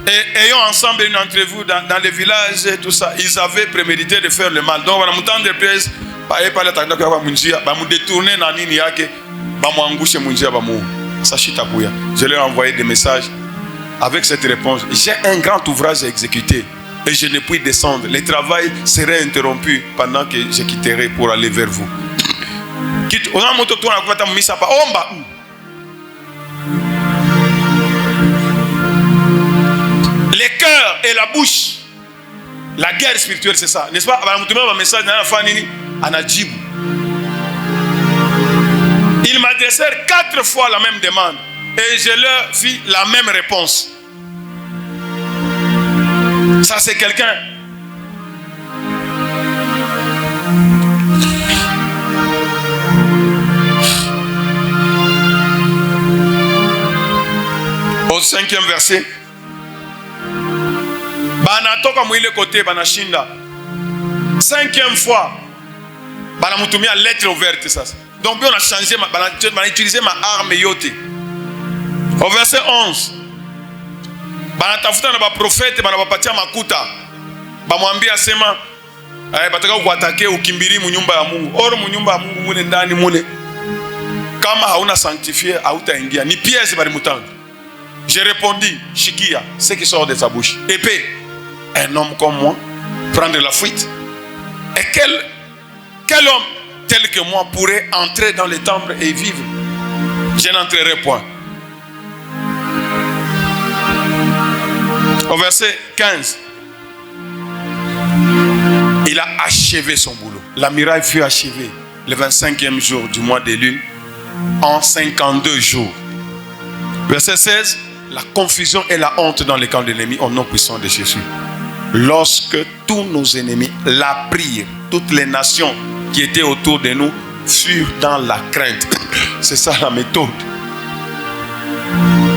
Et ayant ensemble une entrevue dans les villages et tout ça, ils avaient prémédité de faire le mal. Donc, on a monté des pièces. Je leur ai envoyé des messages avec cette réponse. J'ai un grand ouvrage à exécuter et je ne puis descendre. Le travail serait interrompu pendant que je quitterai pour aller vers vous. Les cœurs et la bouche. La guerre spirituelle, c'est ça. N'est-ce pas? Ils m'adressèrent 4 fois la même demande et je leur fis la même réponse. Ça, c'est quelqu'un. Au 5e verset. Banatoka mwile kote banashinda. 5e fois. Banamutumia lettre ouverte sasa. Donc on a changé, on a utilisé ma arme yote. Au verset 11. Banatafuta na ba prophète banabapatia makuta. Bamwambia sema bataka kuatake ukimbiri mu nyumba ya Mungu. Oro mu nyumba ya Mungu mule ndani mule. Kama hauna sanctifié, hautaingia. Ni pièce bali mutanga. J'ai répondu, Shikia, ce qui sort de sa bouche. Épée. Un homme comme moi prendre la fuite. Et quel homme tel que moi pourrait entrer dans les temple et vivre? Je n'entrerai point. Au verset 15, il a achevé son boulot. La muraille fut achevée le 25e jour du mois de Lune en 52 jours. Verset 16, la confusion et la honte dans les camps de l'ennemi au nom puissant de Jésus. Lorsque tous nos ennemis l'apprirent, toutes les nations qui étaient autour de nous furent dans la crainte. C'est ça la méthode.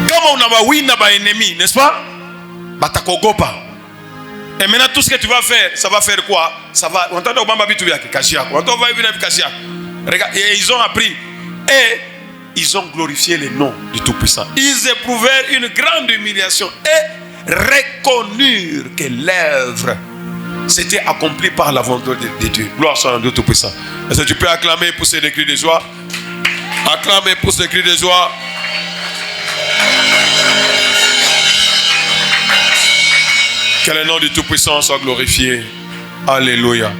Comme on a oui n'a pas ennemi, n'est-ce pas? Batakogopa. Et maintenant tout ce que tu vas faire, ça va faire quoi? Ça va. On t'entend au bamba bitu yake kashia. On t'entend va vivre avec kashia. Regarde, et ils ont appris et ils ont glorifié le nom du Tout-Puissant. Ils éprouvèrent une grande humiliation et reconnurent que l'œuvre c'était accompli par la volonté de Dieu. Gloire soit à Dieu Tout-Puissant. Est-ce que tu peux acclamer pour ces cris de joie? Acclamer pour ces cris de joie. Que le nom du Tout-Puissant soit glorifié. Alléluia.